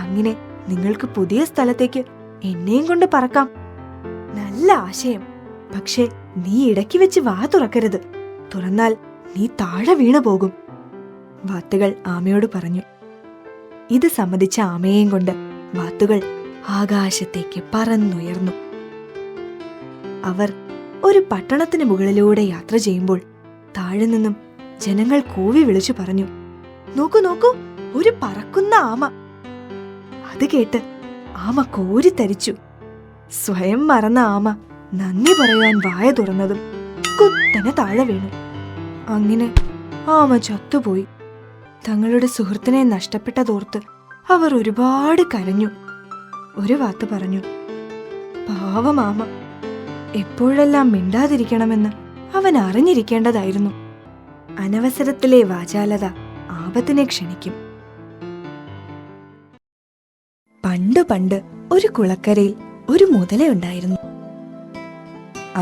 അങ്ങനെ നിങ്ങൾക്ക് പുതിയ സ്ഥലത്തേക്ക് എന്നെയും കൊണ്ട് പറക്കാം. നല്ല ആശയം. പക്ഷേ നീ ഇടയ്ക്ക് വെച്ച് വാ തുറക്കരുത്. തുറന്നാൽ നീ താഴെ വീണു പോകും, വാത്തുകൾ ആമയോട് പറഞ്ഞു. ഇത് സമ്മതിച്ച ആമയെയും കൊണ്ട് വാത്തുകൾ ആകാശത്തേക്ക് പറന്നുയർന്നു. അവർ ഒരു പട്ടണത്തിന് മുകളിലൂടെ യാത്ര ചെയ്യുമ്പോൾ താഴെ നിന്നും ജനങ്ങൾ കൂവി വിളിച്ചു പറഞ്ഞു, നോക്കൂ നോക്കൂ, ഒരു പറക്കുന്ന ആമ. അത് കേട്ട് ആമ കോരിത്തരിച്ചു. സ്വയം മറന്ന ആമ നന്ദി പറയാൻ വായ തുറന്നതും കുത്തനെ താഴെ വീണു. അങ്ങനെ ആമ ചത്തുപോയി. തങ്ങളുടെ സുഹൃത്തിനെ നഷ്ടപ്പെട്ടതോർത്ത് അവർ ഒരുപാട് കരഞ്ഞു. ഒരു വാത്ത് പറഞ്ഞു, പാവം ആമ. എപ്പോഴെല്ലാം മിണ്ടാതിരിക്കണമെന്ന് അവൻ അറിഞ്ഞിരിക്കേണ്ടതായിരുന്നു. അനവസരത്തിലെ വാചാലത ആപത്തിനെ ക്ഷണിക്കും. പണ്ട് പണ്ട് ഒരു കുളക്കരയിൽ ഒരു മുതലയുണ്ടായിരുന്നു.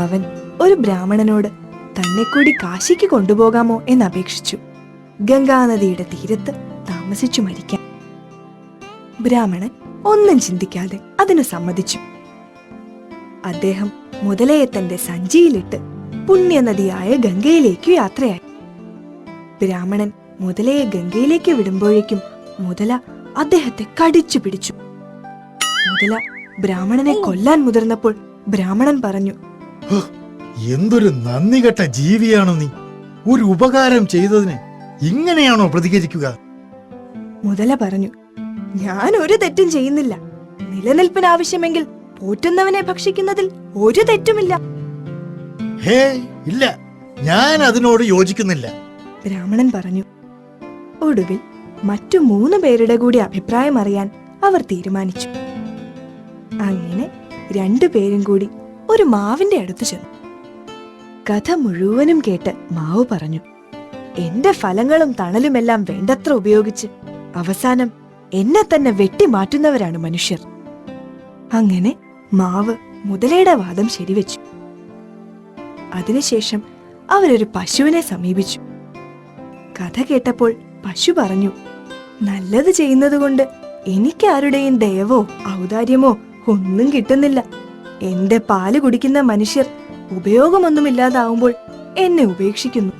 അവൻ ഒരു ബ്രാഹ്മണനോട് തന്നെ കൂടി കാശിക്ക് കൊണ്ടുപോകാമോ എന്നപേക്ഷിച്ചു. ഗംഗാനദിയുടെ തീരത്ത് താമസിച്ചു മരിക്കാൻ. ബ്രാഹ്മണൻ ഒന്നും ചിന്തിക്കാതെ അതിനു സമ്മതിച്ചു. അദ്ദേഹം മുതലയെ തന്റെ സഞ്ചിയിലിട്ട് പുണ്യനദിയായ ഗംഗയിലേക്ക് യാത്രയായി. ബ്രാഹ്മണൻ മുതലയെ ഗംഗയിലേക്ക് വിടുമ്പോഴേക്കും മുതല അദ്ദേഹത്തെ കടിച്ചു പിടിച്ചു. മുതല ബ്രാഹ്മണനെ കൊല്ലാൻ മുതിർന്നപ്പോൾ ബ്രാഹ്മണൻ പറഞ്ഞു, എന്തൊരു നന്ദി കെട്ട ജീവിയാണോ നീ! ഒരു ഉപകാരം ചെയ്തതിന് ഇങ്ങനെയാണോ പ്രതികരിക്കുക? മുതല പറഞ്ഞു, ഞാൻ ഒരു തെറ്റും ചെയ്യുന്നില്ല. നിലനിൽപ്പിനാവശ്യമെങ്കിൽ പോറ്റുന്നവനെ ഭക്ഷിക്കുന്നതിൽ ഒരു തെറ്റുമില്ല. ഹേ ഇല്ല, ഞാൻ അതിനോട് യോജിക്കുന്നില്ല, ബ്രാഹ്മണൻ പറഞ്ഞു. ഒടുവിൽ മറ്റു 3 പേരുടെ കൂടി അഭിപ്രായം അറിയാൻ അവർ തീരുമാനിച്ചു. അങ്ങനെ 2 പേരും കൂടി ഒരു മാവിന്റെ അടുത്ത് ചെന്നു. കഥ മുഴുവനും കേട്ട് മാവ് പറഞ്ഞു, എന്റെ ഫലങ്ങളും തണലുമെല്ലാം വേണ്ടത്ര ഉപയോഗിച്ച് അവസാനം എന്നെ തന്നെ വെട്ടിമാറ്റുന്നവരാണ് മനുഷ്യർ. അങ്ങനെ മാവ് മുതലയുടെ വാദം ശരിവെച്ചു. അതിനുശേഷം അവരൊരു പശുവിനെ സമീപിച്ചു. കഥ കേട്ടപ്പോൾ പശു പറഞ്ഞു, നല്ലത് ചെയ്യുന്നതുകൊണ്ട് എനിക്കാരുടെയും ദയവോ ഔദാര്യമോ ഒന്നും കിട്ടുന്നില്ല. എന്റെ പാല് കുടിക്കുന്ന മനുഷ്യർ ഉപയോഗമൊന്നുമില്ലാതാവുമ്പോൾ എന്നെ ഉപേക്ഷിക്കുന്നു.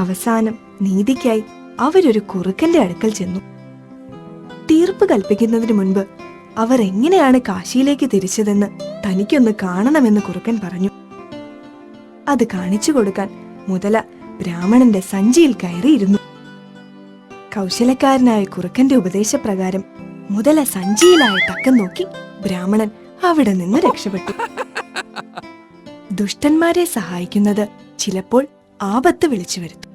അവസാനം നീതിക്കായി അവരൊരു കുറുക്കന്റെ അടുക്കൽ ചെന്നു. തീർപ്പ് കൽപ്പിക്കുന്നതിന് മുൻപ് അവർ എങ്ങനെയാണ് കാശിയിലേക്ക് തിരിച്ചതെന്ന് തനിക്കൊന്ന് കാണണമെന്ന് കുറുക്കൻ പറഞ്ഞു. അത് കാണിച്ചു കൊടുക്കാൻ മുതല ബ്രാഹ്മണന്റെ സഞ്ചിയിൽ കയറിയിരുന്നു. കൗശലക്കാരനായ കുറുക്കന്റെ ഉപദേശപ്രകാരം മുതല സഞ്ചിയിലായ തക്കം നോക്കി ബ്രാഹ്മണൻ അവിടെ നിന്ന് രക്ഷപ്പെട്ടു. ദുഷ്ടന്മാരെ സഹായിക്കുന്നത് ചിലപ്പോൾ ആപത്ത് വിളിച്ചു വരുത്തും.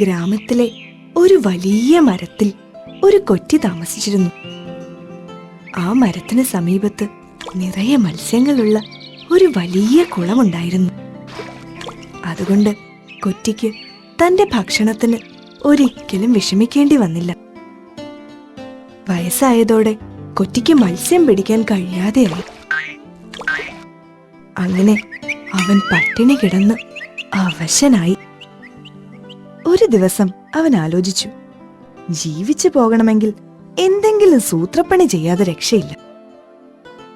ഗ്രാമത്തിലെ ഒരു വലിയ മരത്തിൽ ഒരു കൊറ്റി താമസിച്ചിരുന്നു. ആ മരത്തിന് സമീപത്ത് നിറയെ മത്സ്യങ്ങളുള്ള ഒരു വലിയ കുളമുണ്ടായിരുന്നു. അതുകൊണ്ട് കൊറ്റിക്ക് തന്റെ ഭക്ഷണത്തിന് ഒരിക്കലും വിഷമിക്കേണ്ടി വന്നില്ല. വയസ്സായതോടെ കൊറ്റിക്ക് മത്സ്യം പിടിക്കാൻ കഴിയാതെയായി. അങ്ങനെ അവൻ പട്ടിണി കിടന്ന് അവശനായി. ഒരു ദിവസം അവൻ ആലോചിച്ചു, ജീവിച്ചു പോകണമെങ്കിൽ എന്തെങ്കിലും സൂത്രപ്പണി ചെയ്യാതെ രക്ഷയില്ല.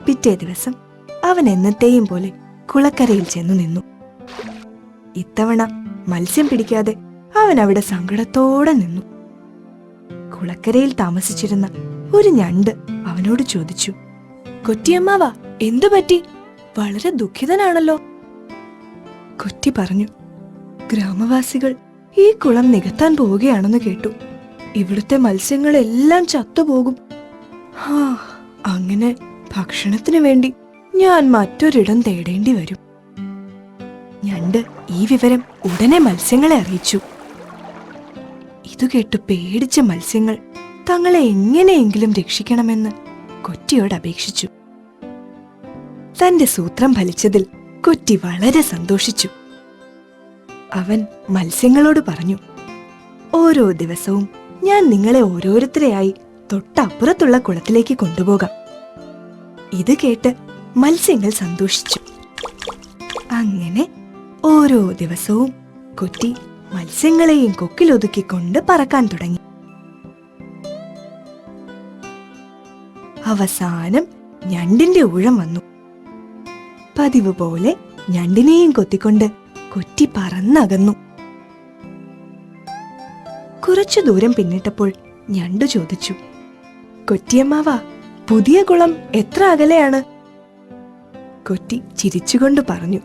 പിറ്റേ ദിവസം അവൻ എന്നത്തെയും പോലെ കുളക്കരയിൽ ചെന്നു നിന്നു. ഇത്തവണ മത്സ്യം പിടിക്കാതെ അവൻ അവിടെ സങ്കടത്തോടെ നിന്നു. കുളക്കരയിൽ താമസിച്ചിരുന്ന ഒരു ഞണ്ട് അവനോട് ചോദിച്ചു, കൊറ്റിയമ്മാവ, എന്തു പറ്റി? വളരെ ദുഃഖിതനാണല്ലോ. കൊറ്റി പറഞ്ഞു, ഗ്രാമവാസികൾ ഈ കുളം നികത്താൻ പോവുകയാണെന്ന് കേട്ടു. ഇവിടുത്തെ മത്സ്യങ്ങളെല്ലാം ചത്തുപോകും. ഹാ, അങ്ങനെ ഭക്ഷണത്തിന് വേണ്ടി ഞാൻ മറ്റൊരിടം തേടേണ്ടി വരും. ഞണ്ട് ഈ വിവരം ഉടനെ മത്സ്യങ്ങളെ അറിയിച്ചു. ഇതു കേട്ട് പേടിച്ച മത്സ്യങ്ങൾ തങ്ങളെ എങ്ങനെയെങ്കിലും രക്ഷിക്കണമെന്ന് കൊറ്റിയോട് അപേക്ഷിച്ചു. തന്റെ സൂത്രം ഫലിച്ചതിൽ കൊറ്റി വളരെ സന്തോഷിച്ചു. അവൻ മത്സ്യങ്ങളോട് പറഞ്ഞു, ഓരോ ദിവസവും ഞാൻ നിങ്ങളെ ഓരോരുത്തരെയായി തൊട്ടപ്പുറത്തുള്ള കുളത്തിലേക്ക് കൊണ്ടുപോകാം. ഇത് കേട്ട് മത്സ്യങ്ങൾ സന്തോഷിച്ചു. അങ്ങനെ ഓരോ ദിവസവും കൊറ്റി മത്സ്യങ്ങളെയും കൊക്കിലൊതുക്കിക്കൊണ്ട് പറക്കാൻ തുടങ്ങി. അവസാനം ഞണ്ടിന്റെ ഊഴം വന്നു. പതിവ് പോലെ ഞണ്ടിനെയും കൊത്തിക്കൊണ്ട് കൊറ്റി പറന്നകന്നു. കുറച്ചു ദൂരം പിന്നിട്ടപ്പോൾ ഞണ്ടു ചോദിച്ചു, കൊറ്റിയമ്മാവാ, പുതിയ കുളം എത്ര അകലെയാണ്? കൊറ്റി ചിരിച്ചുകൊണ്ട് പറഞ്ഞു,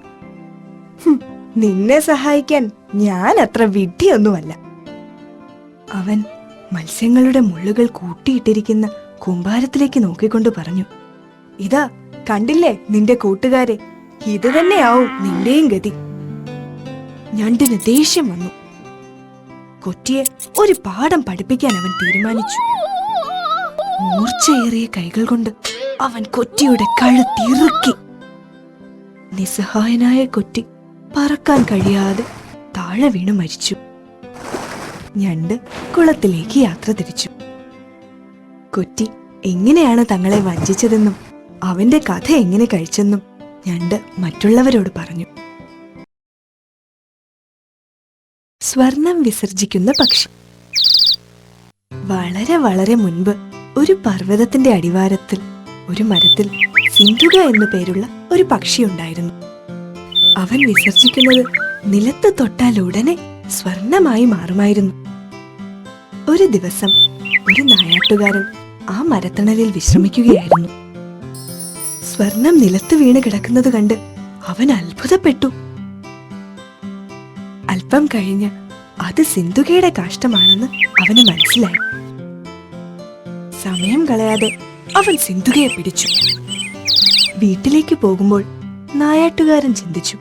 നിന്നെ സഹായിക്കാൻ ഞാൻ അത്ര വിഡ്ഢിയൊന്നുമല്ല. അവൻ മത്സ്യങ്ങളുടെ മുള്ളുകൾ കൂട്ടിയിട്ടിരിക്കുന്ന കൂമ്പാരത്തിലേക്ക് നോക്കിക്കൊണ്ട് പറഞ്ഞു, ഇതാ കണ്ടില്ലേ നിന്റെ കൂട്ടുകാരെ, ഇത് തന്നെയാവും നിന്റെയും ഗതി. ഞണ്ടിന് ദേഷ്യം വന്നു. കൊറ്റിയെ ഒരു പാഠം പഠിപ്പിക്കാൻ അവൻ തീരുമാനിച്ചു. മൂർച്ചയേറിയ കൈകൾ കൊണ്ട് അവൻ കൊറ്റിയുടെ കഴുത്തിറുക്കി. നിസ്സഹായനായ കൊറ്റി പറക്കാൻ കഴിയാതെ താഴെ വീണു മരിച്ചു. ഞണ്ട് കുളത്തിലേക്ക് യാത്ര തിരിച്ചു. കൊറ്റി എങ്ങനെയാണ് തങ്ങളെ വഞ്ചിച്ചതെന്നും അവന്റെ കഥ എങ്ങനെ കഴിച്ചെന്നും ഞണ്ട് മറ്റുള്ളവരോട് പറഞ്ഞു. സ്വർണം വിസർജിക്കുന്ന പക്ഷി. വളരെ വളരെ മുൻപ് ഒരു പർവ്വതത്തിന്റെ അടിവാരത്തിൽ ഒരു മരത്തിൽ സിന്ധുക എന്നു പേരുള്ള ഒരു പക്ഷിയുണ്ടായിരുന്നു. അവൻ വിസർജിക്കുന്നത് നിലത്ത് തൊട്ടാൽ ഉടനെ സ്വർണമായി മാറുമായിരുന്നു. ഒരു ദിവസം ഒരു നായാട്ടുകാരൻ ആ മരത്തണലിൽ വിശ്രമിക്കുകയായിരുന്നു. സ്വർണം നിലത്ത് വീണ് കിടക്കുന്നത് കണ്ട് അവൻ അത്ഭുതപ്പെട്ടു. അല്പം കഴിഞ്ഞ് അത് സിന്ധുകയുടെ കാഷ്ടമാണെന്ന് അവന് മനസ്സിലായി. സമയം കളയാതെ അവൻ സിന്ധുകയെ പിടിച്ചു. വീട്ടിലേക്ക് പോകുമ്പോൾ നായാട്ടുകാരൻ ചിന്തിച്ചു,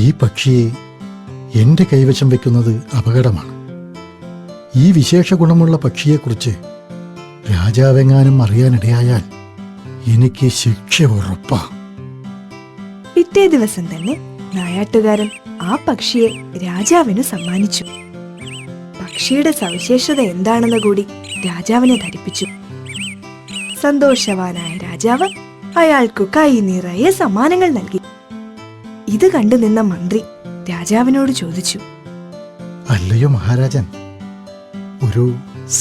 ഈ പക്ഷിയെ എന്റെ കൈവശം വെക്കുന്നത് അപകടമാണ്. ഈ വിശേഷ ഗുണമുള്ള പക്ഷിയെക്കുറിച്ച് രാജാവെങ്ങാനും അറിയാനിടയായാൽ എനിക്ക് ശിക്ഷ ഉറപ്പാ. പിറ്റേ ദിവസം തന്നെ നായാട്ടുകാരൻ ആ പക്ഷിയെ രാജാവിന് സമ്മാനിച്ചു. പക്ഷിയുടെ സവിശേഷത എന്താണെന്ന് കൂടി രാജാവിനെ ധരിപ്പിച്ചു. സന്തോഷവാനായ രാജാവ് അയാൾക്കു കൈ നിറയെ സമ്മാനങ്ങൾ നൽകി. ഇത് കണ്ടു നിന്ന മന്ത്രി രാജാവിനോട് ചോദിച്ചു, അല്ലയോ മഹാരാജൻ, ഒരു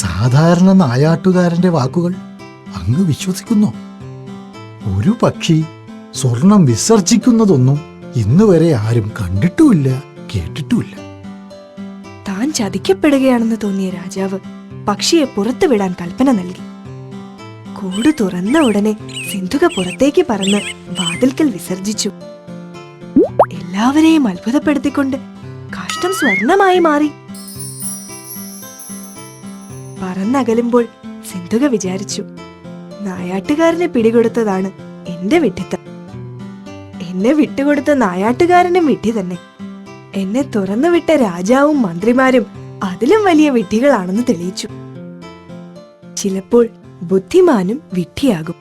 സാധാരണ നായാട്ടുകാരന്റെ വാക്കുകൾ അങ്ങ് വിശ്വസിക്കുന്നോ? ഒരു പക്ഷി സ്വർണം വിസർജിക്കുന്നതൊന്നും ഇന്നുവരെ ആരും കണ്ടിട്ടുമില്ല, കേട്ടിട്ടുമില്ല. താൻ ചതിക്കപ്പെടുകയാണെന്ന് തോന്നിയ രാജാവ് പക്ഷിയെ പുറത്തുവിടാൻ കൽപ്പന നൽകി. കൂട് തുറന്ന ഉടനെ സിന്ധുക പുറത്തേക്ക് പറന്ന് വാതിൽക്കൽ വിസർജിച്ചു. എല്ലാവരെയും അത്ഭുതപ്പെടുത്തിക്കൊണ്ട് കാഷ്ടം സ്വർണമായി മാറി. പറന്നകലുമ്പോൾ സിന്ധുക വിചാരിച്ചു, നായാട്ടുകാരനെ പിടികൊടുത്തതാണ് എന്റെ വിഡ്ഢിത്തം. എന്നെ വിട്ടുകൊടുത്ത നായാട്ടുകാരനും വിഡ്ഢി തന്നെ. എന്നെ തുറന്നുവിട്ട രാജാവും മന്ത്രിമാരും അതിലും വലിയ വിഡ്ഢികളാണെന്ന് തെളിയിച്ചു. ചിലപ്പോൾ ബുദ്ധിമാനും വിഡ്ഢിയാകും.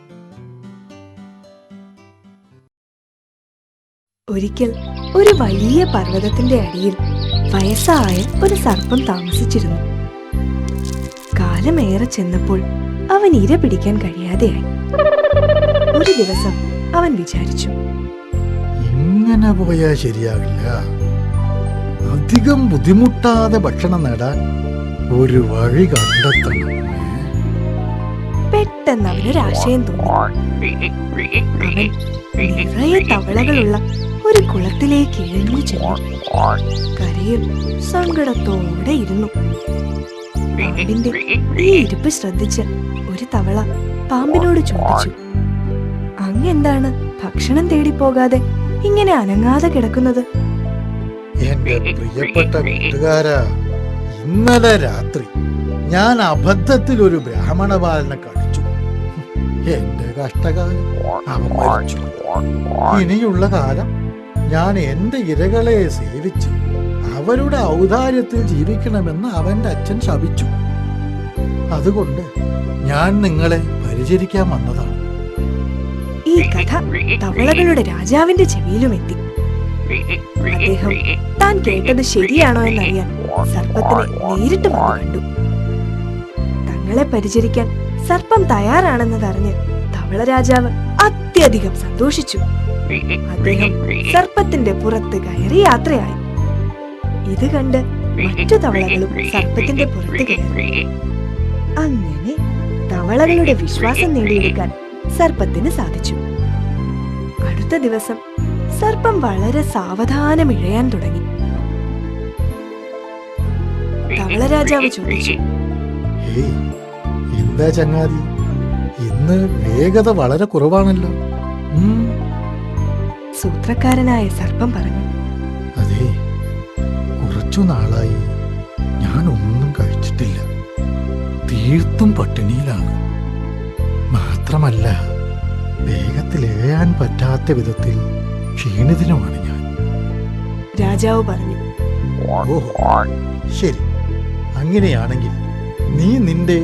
ഒരിക്കൽ ഒരു വലിയ പർവ്വതത്തിന്റെ അടിയിൽ വയസ്സായ ഒരു സർപ്പം താമസിച്ചിരുന്നു. കാലമേറെ ചെന്നപ്പോൾ അവൻ ഇര പിടിക്കാൻ കഴിയാതെയായി. ഒരു ദിവസം അവൻ വിചാരിച്ചു, ഇങ്ങനെ പോയാൽ ശരിയാകില്ല. അധികം ബുദ്ധിമുട്ടാതെ ഭക്ഷണം നേടാൻ ഒരു വഴി കണ്ടെത്തണം. പെട്ടെന്ന് അവനൊരാശയം തോന്നി. അവൻ നിറയെ തവളകളുള്ള ഒരു കുളത്തിലേക്ക് ഇഴഞ്ഞു ചെന്നു. കരയിൽ സങ്കടത്തോടെ ഇരുന്നു. പാമ്പിന്റെ ഈ ഇരിപ്പ് ശ്രദ്ധിച്ച് ഒരു തവള പാമ്പിനോട് ചോദിച്ചു, അങ്ങെന്താണ് ഭക്ഷണം തേടി പോകാതെ ഇങ്ങനെ അനങ്ങാതെ കിടക്കുന്നത്? എന്റെ പ്രിയപ്പെട്ട കൂട്ടുകാരാ, ഇന്നലെ രാത്രി ഞാൻ അബദ്ധത്തിൽ ഒരു ബ്രാഹ്മണ ബാലനെ കടിച്ചു. എന്റെ കഷ്ടകാലം, അവൻ മരിച്ചു. ഇനിയുള്ള കാലം ഞാൻ എന്റെ ഇരകളെ സേവിച്ച് അവരുടെ ഔദാര്യത്തിൽ ജീവിക്കണമെന്ന് അവന്റെ അച്ഛൻ ശപിച്ചു. അതുകൊണ്ട് ഞാൻ നിങ്ങളെ പരിചരിക്കാൻ വന്നതാണ്. ഈ കഥ തവളകളുടെ രാജാവിന്റെ ചെവിയിലും എത്തി. അദ്ദേഹം താൻ കേട്ടത് ശരിയാണോ എന്നറിയാൻ സർപ്പത്തിനെ നേരിട്ട് വന്നു കണ്ടു. തങ്ങളെ പരിചരിക്കാൻ സർപ്പം തയ്യാറാണെന്നതറിഞ്ഞ് തവള രാജാവ് അത്യധികം സന്തോഷിച്ചു. അദ്ദേഹം സർപ്പത്തിന്റെ പുറത്ത് കയറി യാത്രയായി. ഇത് കണ്ട് മറ്റു തവളകളും സർപ്പത്തിന്റെ പുറത്ത് കയറി. അങ്ങനെ തവളകളുടെ വിശ്വാസം നേടിയെടുക്കാൻ സർപ്പത്തിന് സാധിച്ചു. അടുത്ത ദിവസം സർപ്പം വളരെ സാവധാനം ഇഴയാൻ തുടങ്ങി. തവള രാജാവ് ചോദിച്ചു, ഏയ്, എന്താ ചങ്ങാതി, ഇന്ന് വേഗത വളരെ കുറവാണല്ലോ. സൂത്രക്കാരനായ സർപ്പം പറഞ്ഞു, അതെ, കുറച്ചു നാളായി ഞാൻ ഒന്നും കഴിച്ചിട്ടില്ല. തീർത്തും പട്ടിണിയിലാണ്. മാത്രമല്ല, വേഗത്തിൽ എഴയാൻ പറ്റാത്ത വിധത്തിൽ ക്ഷീണിതനുമാണ് ഞാൻ. രാജാവ് പറഞ്ഞു, ഓഹോ, ശരി. അങ്ങനെയാണെങ്കിൽ നീ നിന്റെ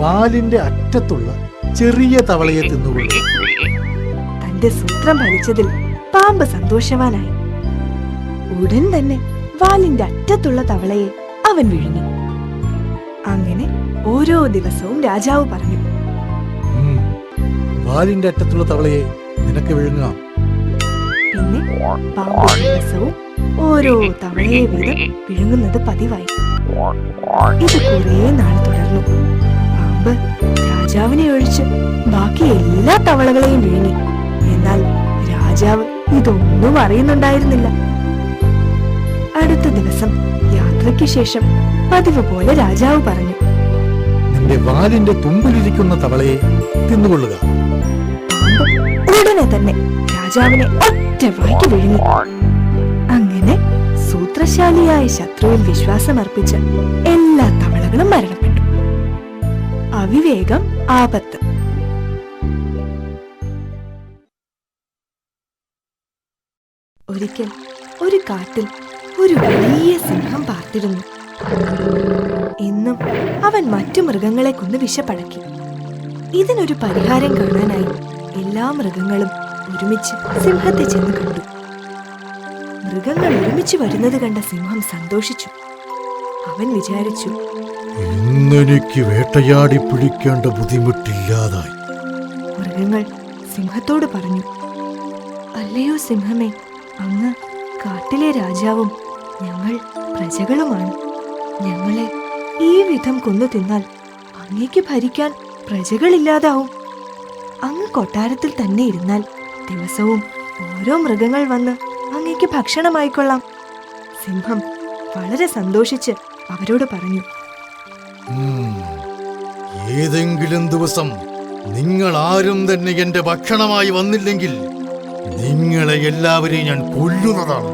വാലിന്റെ അറ്റത്തുള്ള ചെറിയ തവളയെ തിന്നുകൊള്ളു. തന്റെ സൂത്രം ഫലിച്ചതിൽ പാമ്പ് സന്തോഷവാനായി. ഉടൻ തന്നെ വാലിന്റെ അറ്റത്തുള്ള തവളയെ അവൻ വിഴുങ്ങി. അങ്ങനെ ഓരോ ദിവസവും രാജാവ് പറഞ്ഞു, വാലിന്റെ അറ്റത്തുള്ള തവളയെ നിനക്ക് വിഴുങ്ങാം. പിന്നെ പാമ്പ് ദിവസവും ഓരോ തവളയെ വീതം വിഴുങ്ങുന്നത് പതിവായി. ഇത് കുറേ നാൾ തുടർന്നു. പാമ്പ് രാജാവിനെ ഒഴിച്ച് ബാക്കി എല്ലാ തവളകളെയും വിഴുങ്ങി. എന്നാൽ രാജാവ് ഇതൊന്നും അറിയുന്നുണ്ടായിരുന്നില്ല. അടുത്ത ദിവസം യാത്രയ്ക്ക് ശേഷം പതിവ് പോലെ രാജാവ് പറഞ്ഞു, നിന്റെ വാലിന്റെ തുമ്പിലിരിക്കുന്ന തവളയെ തിന്നുകൊള്ളുക. പാമ്പ് ഉടനെ തന്നെ രാജാവിനെ ഒറ്റ വായ്ക്ക് വിഴുങ്ങി. അങ്ങനെ സൂത്രശാലിയായ ശത്രുവിൽ വിശ്വാസമർപ്പിച്ച എല്ലാ തവളകളും മരണപ്പെട്ടു. അവിവേകം ആപത്ത്. ഒരിക്കൽ ഒരു കാട്ടിൽ ഒരു വലിയ സിംഹം പാർത്തിരുന്നു. എന്നും അവൻ മറ്റു മൃഗങ്ങളെ കൊന്ന് വിശപ്പടക്കി. ഇതിനൊരു പരിഹാരം കാണാനായി എല്ലാ മൃഗങ്ങളും ഒരുമിച്ച് സിംഹത്തെ ചെന്ന് കണ്ടു. മൃഗങ്ങൾ ഒരുമിച്ച് വരുന്നത് കണ്ട സിംഹം സന്തോഷിച്ചു. അവൻ വിചാരിച്ചു, ഇന്നെനിക്ക് വേട്ടയാടി പിടിക്കേണ്ട ബുദ്ധിമുട്ടില്ലാതായി. മൃഗങ്ങൾ സിംഹത്തോട് പറഞ്ഞു, അല്ലയോ സിംഹമേ, അങ്ങ് കാട്ടിലെ രാജാവും ഞങ്ങൾ പ്രജകളുമാണ്. ഞങ്ങളെ ഈ വിധം കൊന്നു തിന്നാൽ അങ്ങേക്ക് ഭരിക്കാൻ പ്രജകളില്ലാതാവും. അങ്ങ് കൊട്ടാരത്തിൽ തന്നെ ഇരുന്നാൽ ദിവസവും ഓരോ മൃഗങ്ങൾ വന്ന് അങ്ങേക്ക് ഭക്ഷണമായിക്കൊള്ളാം. സിംഹം വളരെ സന്തോഷിച്ച് അവരോട് പറഞ്ഞു, ഏതെങ്കിലും ദിവസം നിങ്ങൾ ആരും തന്നെ എന്റെ ഭക്ഷണമായി വന്നില്ലെങ്കിൽ നിങ്ങളെ എല്ലാവരെയും ഞാൻ കൊല്ലുന്നതാണ്.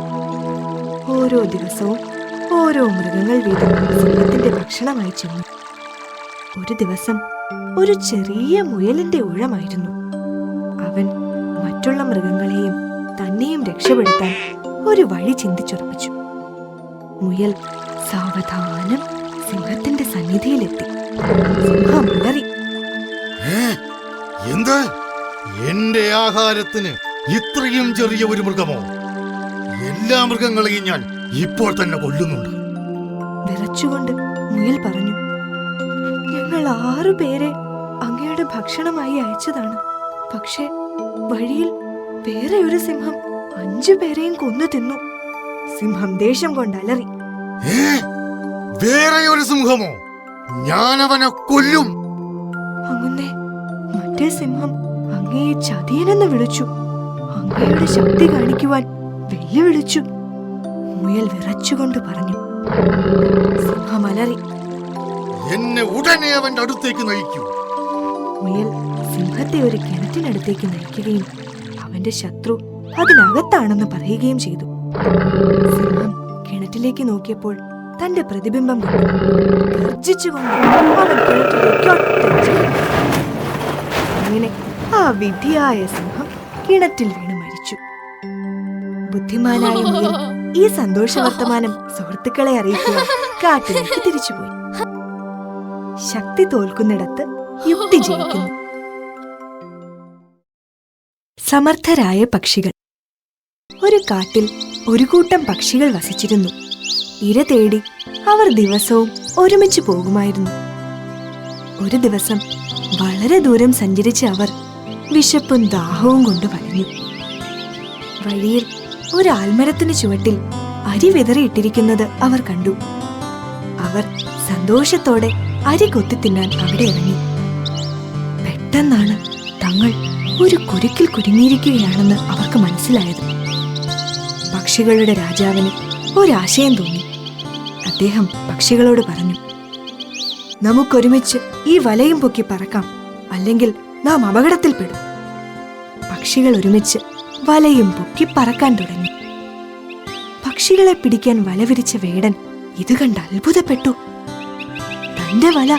ഓരോ ദിവസവും ഓരോ മൃഗങ്ങൾ വീതം സിംഹത്തിന്റെ ഭക്ഷണമായി ചെന്നു. ഒരു ദിവസം ഒരു ചെറിയ മുയലിന്റെ ഊഴമായിരുന്നു. അവൻ മറ്റുള്ള മൃഗങ്ങളെയും തന്നെയും രക്ഷപ്പെടുത്താൻ ഒരു വഴി ചിന്തിച്ചുറപ്പിച്ചു. മുയൽ സാവധാനം സിംഹത്തിന്റെ സന്നിധിയിലെത്തി. സിംഹം ഉളറി, എന്ത്? എന്റെ ആഹാരത്തിന് ഇത്രയും ചെറിയ ഒരു മൃഗമോ? എല്ലാ മൃഗങ്ങളെയും ഞാൻ ഇപ്പോൾ തന്നെ കൊല്ലുന്നുണ്ട്. വിറച്ചുകൊണ്ട് മുയൽ പറഞ്ഞു, ഞങ്ങൾ 6 പേരെ അങ്ങയുടെ ഭക്ഷണമായി അയച്ചതാണ്. പക്ഷേ വഴിയിൽ വേറെ ഒരു സിംഹം 5 പേരെയും കൊന്നു തിന്നു. സിംഹം ദേഷ്യം കൊണ്ട് അലറി, വേറെ ഒരു സിംഹമോ? ഞാൻ അവനെ കൊല്ലും. അങ്ങുന്നേ, മറ്റേ സിംഹം അങ്ങയെ ചതിയനെന്ന് വിളിച്ചു. അങ്ങയുടെ ശക്തി കാണിക്കുവാൻ വെല്ലുവിളിച്ചു. മുയൽ വിറച്ചുകൊണ്ട് പറഞ്ഞു. സിംഹം അലറി, എന്നെ ഉടനെ അവന്റെ അടുത്തേക്ക് നയിക്കൂ. മുയൽ സിംഹത്തെ ഒരു കിണറ്റിനടുത്തേക്ക് നയിക്കുകയും അവന്റെ ശത്രു അതിനകത്താണെന്ന് പറയുകയും ചെയ്തു. സിംഹം കിണറ്റിലേക്ക് നോക്കിയപ്പോൾ തന്റെ പ്രതിബിംബം കണ്ടു. ഗർജിച്ചുകൊണ്ട് അവൻ കിണറ്റിലേക്ക് ഒറ്റ. അങ്ങനെ വിഡ്ഢിയായ സിംഹം കിണറ്റിൽ വീണ് മരിച്ചു. ബുദ്ധിമാനായ മുയൽ ഈ സന്തോഷ വർത്തമാനം സുഹൃത്തുക്കളെ അറിയിക്കുക കാട്ടിലേക്ക് തിരിച്ചുപോയി. ശക്തി തോൽക്കുന്നിടത്ത് യുക്തി ജയിക്കുന്നു. സമർത്ഥരായ പക്ഷികൾ. ഒരു കാട്ടിൽ ഒരു കൂട്ടം പക്ഷികൾ വസിച്ചിരുന്നു. ഇര തേടി അവർ ദിവസവും ഒരുമിച്ച് പോകുമായിരുന്നു. ഒരു ദിവസം വളരെ ദൂരം സഞ്ചരിച്ച അവർ വിശപ്പും ദാഹവും കൊണ്ട് വലഞ്ഞു. വഴിയിൽ ഒരു ആൽമരത്തിന് ചുവട്ടിൽ അരി വിതറിയിട്ടിരിക്കുന്നത് അവർ കണ്ടു. അവർ സന്തോഷത്തോടെ അരി കൊത്തി തിന്നാൻ അവിടെ ഇറങ്ങി. പെട്ടെന്നാണ് തങ്ങൾ ഒരു കുരുക്കിൽ കുരുങ്ങിയിരിക്കുകയാണെന്ന് അവർക്ക് മനസ്സിലായത്. പക്ഷികളുടെ രാജാവിന് ഒരാശയം തോന്നി. അദ്ദേഹം പക്ഷികളോട് പറഞ്ഞു, നമുക്കൊരുമിച്ച് ഈ വലയും പൊക്കി പറക്കാം, അല്ലെങ്കിൽ നാം അപകടത്തിൽപ്പെടും. പക്ഷികൾ ഒരുമിച്ച് വലയും പൊക്കി പറക്കാൻ തുടങ്ങി. പക്ഷികളെ പിടിക്കാൻ വല വിരിച്ച വേടൻ ഇത് കണ്ട് അത്ഭുതപ്പെട്ടു. തന്റെ വല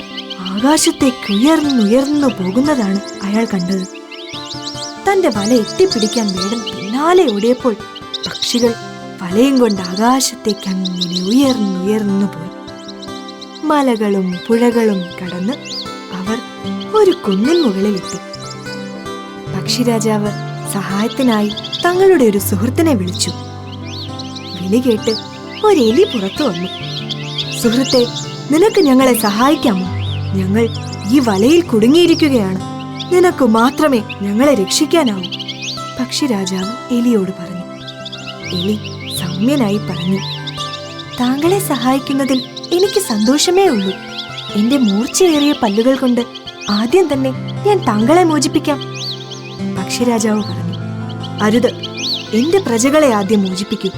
ആകാശത്തേക്ക് ഉയർന്നുയർന്നു പോകുന്നതാണ് അയാൾ കണ്ടത്. തന്റെ വല എത്തിപ്പിടിക്കാൻ വേടൻ പിന്നാലെ ഓടിയപ്പോൾ പക്ഷികൾ വലയും കൊണ്ട് ആകാശത്തേക്ക് അങ്ങനെ ഉയർന്നുയർന്നു പോയി. മലകളും പുഴകളും കടന്ന് അവർ ഒരു കുന്നിൻ മുകളിലെത്തി. പക്ഷിരാജാവ് സഹായത്തിനായി തങ്ങളുടെ ഒരു സുഹൃത്തിനെ വിളിച്ചു. വിളി കേട്ട് ഒരെലി പുറത്തു വന്നു. സുഹൃത്തെ, നിനക്ക് ഞങ്ങളെ സഹായിക്കാമോ? ഞങ്ങൾ ഈ വലയിൽ കുടുങ്ങിയിരിക്കുകയാണ്. നിനക്ക് മാത്രമേ ഞങ്ങളെ രക്ഷിക്കാനാവൂ. പക്ഷിരാജാവ് എലിയോട് പറഞ്ഞു. എലി സൗമ്യനായി പറഞ്ഞു, താങ്കളെ സഹായിക്കുന്നതിൽ എനിക്ക് സന്തോഷമേ ഉള്ളൂ. എന്റെ മൂർച്ചയേറിയ പല്ലുകൾ കൊണ്ട് ആദ്യം തന്നെ ഞാൻ താങ്കളെ മോചിപ്പിക്കാം. പക്ഷിരാജാവ് പറഞ്ഞു, അരുത്, എന്റെ പ്രജകളെ ആദ്യം മോചിപ്പിക്കൂ.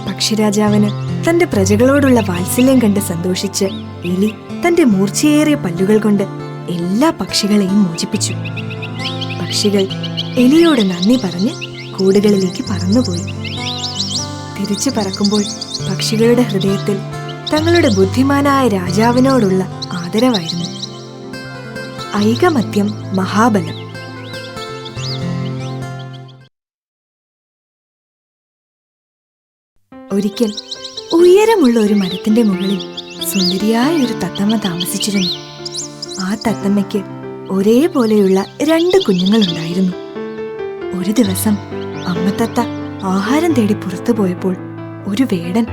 പക്ഷിരാജാവിന് തന്റെ പ്രജകളോടുള്ള വാത്സല്യം കണ്ട് സന്തോഷിച്ച് എലി തന്റെ മൂർച്ചയേറിയ പല്ലുകൾ കൊണ്ട് എല്ലാ പക്ഷികളെയും മോചിപ്പിച്ചു. പക്ഷികൾ എലിയോട് നന്ദി പറഞ്ഞ് കൂടുകളിലേക്ക് പറന്നുപോയി. തിരിച്ചു പറക്കുമ്പോൾ പക്ഷികളുടെ ഹൃദയത്തിൽ തങ്ങളുടെ ബുദ്ധിമാനായ രാജാവിനോടുള്ള ആദരവായിരുന്നു. ഐകമത്യം മഹാബലം. ഒരിക്കൽ ഉയരമുള്ള ഒരു മരത്തിന്റെ മുകളിൽ സുന്ദരിയായ ഒരു തത്തമ്മ താമസിച്ചിരുന്നു. ആ തത്തമ്മയ്ക്ക് ഒരേപോലെയുള്ള 2 കുഞ്ഞുങ്ങളുണ്ടായിരുന്നു. ഒരു ദിവസം അമ്മത്തത്ത ആഹാരം തേടി പുറത്തു പോയപ്പോൾ ഒരു വേടൻ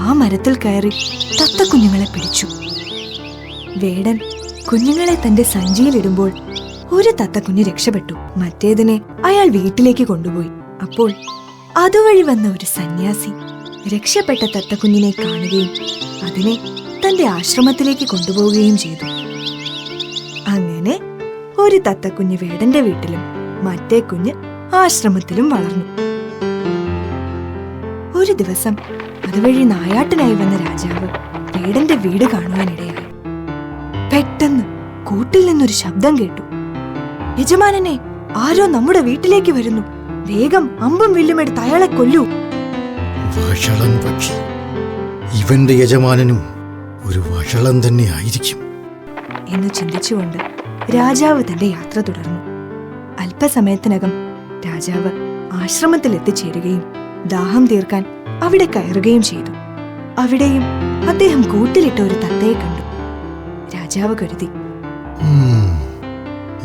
ആ മരത്തിൽ കയറി തത്തക്കുഞ്ഞുങ്ങളെ പിടിച്ചു. വേടൻ കുഞ്ഞുങ്ങളെ തന്റെ സഞ്ചിയിലിടുമ്പോൾ ഒരു തത്തക്കുഞ്ഞ് രക്ഷപ്പെട്ടു. മറ്റേതിനെ അയാൾ വീട്ടിലേക്ക് കൊണ്ടുപോയി. അപ്പോൾ അതുവഴി വന്ന ഒരു സന്യാസി രക്ഷപ്പെട്ട തത്തക്കുഞ്ഞിനെ കാണുകയും അതിനെ തന്റെ ആശ്രമത്തിലേക്ക് കൊണ്ടുപോവുകയും ചെയ്തു. അങ്ങനെ ഒരു തത്തക്കുഞ്ഞ് വേടന്റെ വീട്ടിലും മറ്റേ കുഞ്ഞ് ആശ്രമത്തിലും വളർന്നു. ഒരു ദിവസം അതുവഴി നായാട്ടിനായി വന്ന രാജാവ് വേടന്റെ വീട് കാണുവാനിടയായി. പെട്ടെന്ന് കൂട്ടിൽ നിന്നൊരു ശബ്ദം കേട്ടു. യജമാനനെ, ആരോ നമ്മുടെ വീട്ടിലേക്ക് വരുന്നു. വേഗം അമ്പും വില്ലുമെടുത്ത് അയാളെ കൊല്ലൂ. വഷളൻ പക്ഷി, ഇവന്റെ യജമാനനും ഒരു വഷളൻ തന്നെ ആയിരിക്കും എന്ന് ചിന്തിച്ചുകൊണ്ട് രാജാവ് തന്റെ യാത്ര തുടർന്നു. അല്പസമയത്തിനകം രാജാവ് ആശ്രമത്തിൽ എത്തിച്ചേരുകയും ദാഹം തീർക്കാൻ അവിടെ കയറുകയും ചെയ്തു. അവിടെയും അദ്ദേഹം കൂട്ടിലിട്ട ഒരു തത്തയെ കണ്ടു. രാജാവ് കരുതി,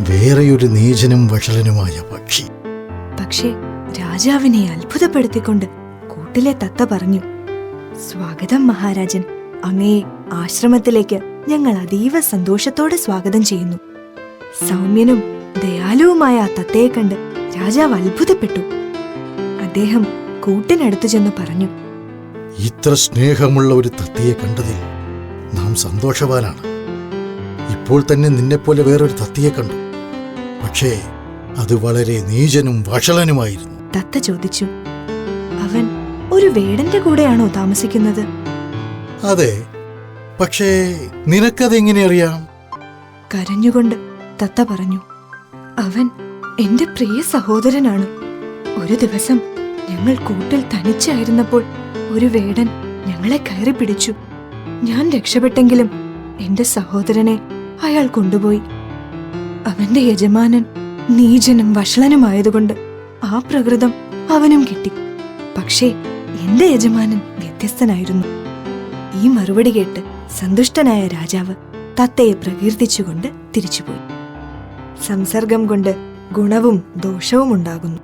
വേറെയൊരു നീചനും വഷളനുമായ പക്ഷി. പക്ഷേ രാജാവിനെ അത്ഭുതപ്പെടുത്തിക്കൊണ്ട് കൂട്ടിലെ തത്ത പറഞ്ഞു, സ്വാഗതം മഹാരാജൻ. അങ്ങയെ ആശ്രമത്തിലേക്ക് ഞങ്ങൾ അതീവ സന്തോഷത്തോടെ സ്വാഗതം ചെയ്യുന്നു. സൗമ്യനും ദയാലുവുമായ ആ തത്തയെ കണ്ട് രാജാവ് അത്ഭുതപ്പെട്ടു. അദ്ദേഹം കൂട്ടിനടുത്തു ചെന്ന് പറഞ്ഞു, ഇത്ര സ്നേഹമുള്ള ഒരു തത്തയെ കണ്ടതിൽ നാം സന്തോഷവാനാണ്. ഇപ്പോൾ തന്നെ നിന്നെപ്പോലെ വേറൊരു തത്തയെ കണ്ടു. പക്ഷേ അത് വളരെ നീചനും വഷളനുമായിരുന്നു. തത്ത ചോദിച്ചു, അവൻ ഒരു വേടന്റെ കൂടെയാണോ താമസിക്കുന്നത്? അതെ, പക്ഷേ നിനക്കതെങ്ങനെ അറിയാം? കരഞ്ഞുകൊണ്ട് തത്ത പറഞ്ഞു, അവൻ എന്റെ പ്രിയ സഹോദരനാണ്. ഒരു ദിവസം ഞങ്ങൾ കൂട്ടിൽ തനിച്ചായിരുന്നപ്പോൾ ഒരു വേടൻ ഞങ്ങളെ കയറി പിടിച്ചു. ഞാൻ രക്ഷപ്പെട്ടെങ്കിലും എന്റെ സഹോദരനെ അയാൾ കൊണ്ടുപോയി. അവന്റെ യജമാനൻ നീചനും വഷളനുമായതുകൊണ്ട് ആ പ്രകൃതം അവനും കിട്ടി. പക്ഷേ എന്റെ യജമാനൻ വ്യത്യസ്തനായിരുന്നു. ഈ മറുപടി കേട്ട് സന്തുഷ്ടനായ രാജാവ് തത്തയെ പ്രകീർത്തിച്ചുകൊണ്ട് തിരിച്ചുപോയി. സംസർഗം കൊണ്ട് ഗുണവും ദോഷവും ഉണ്ടാകുന്നു.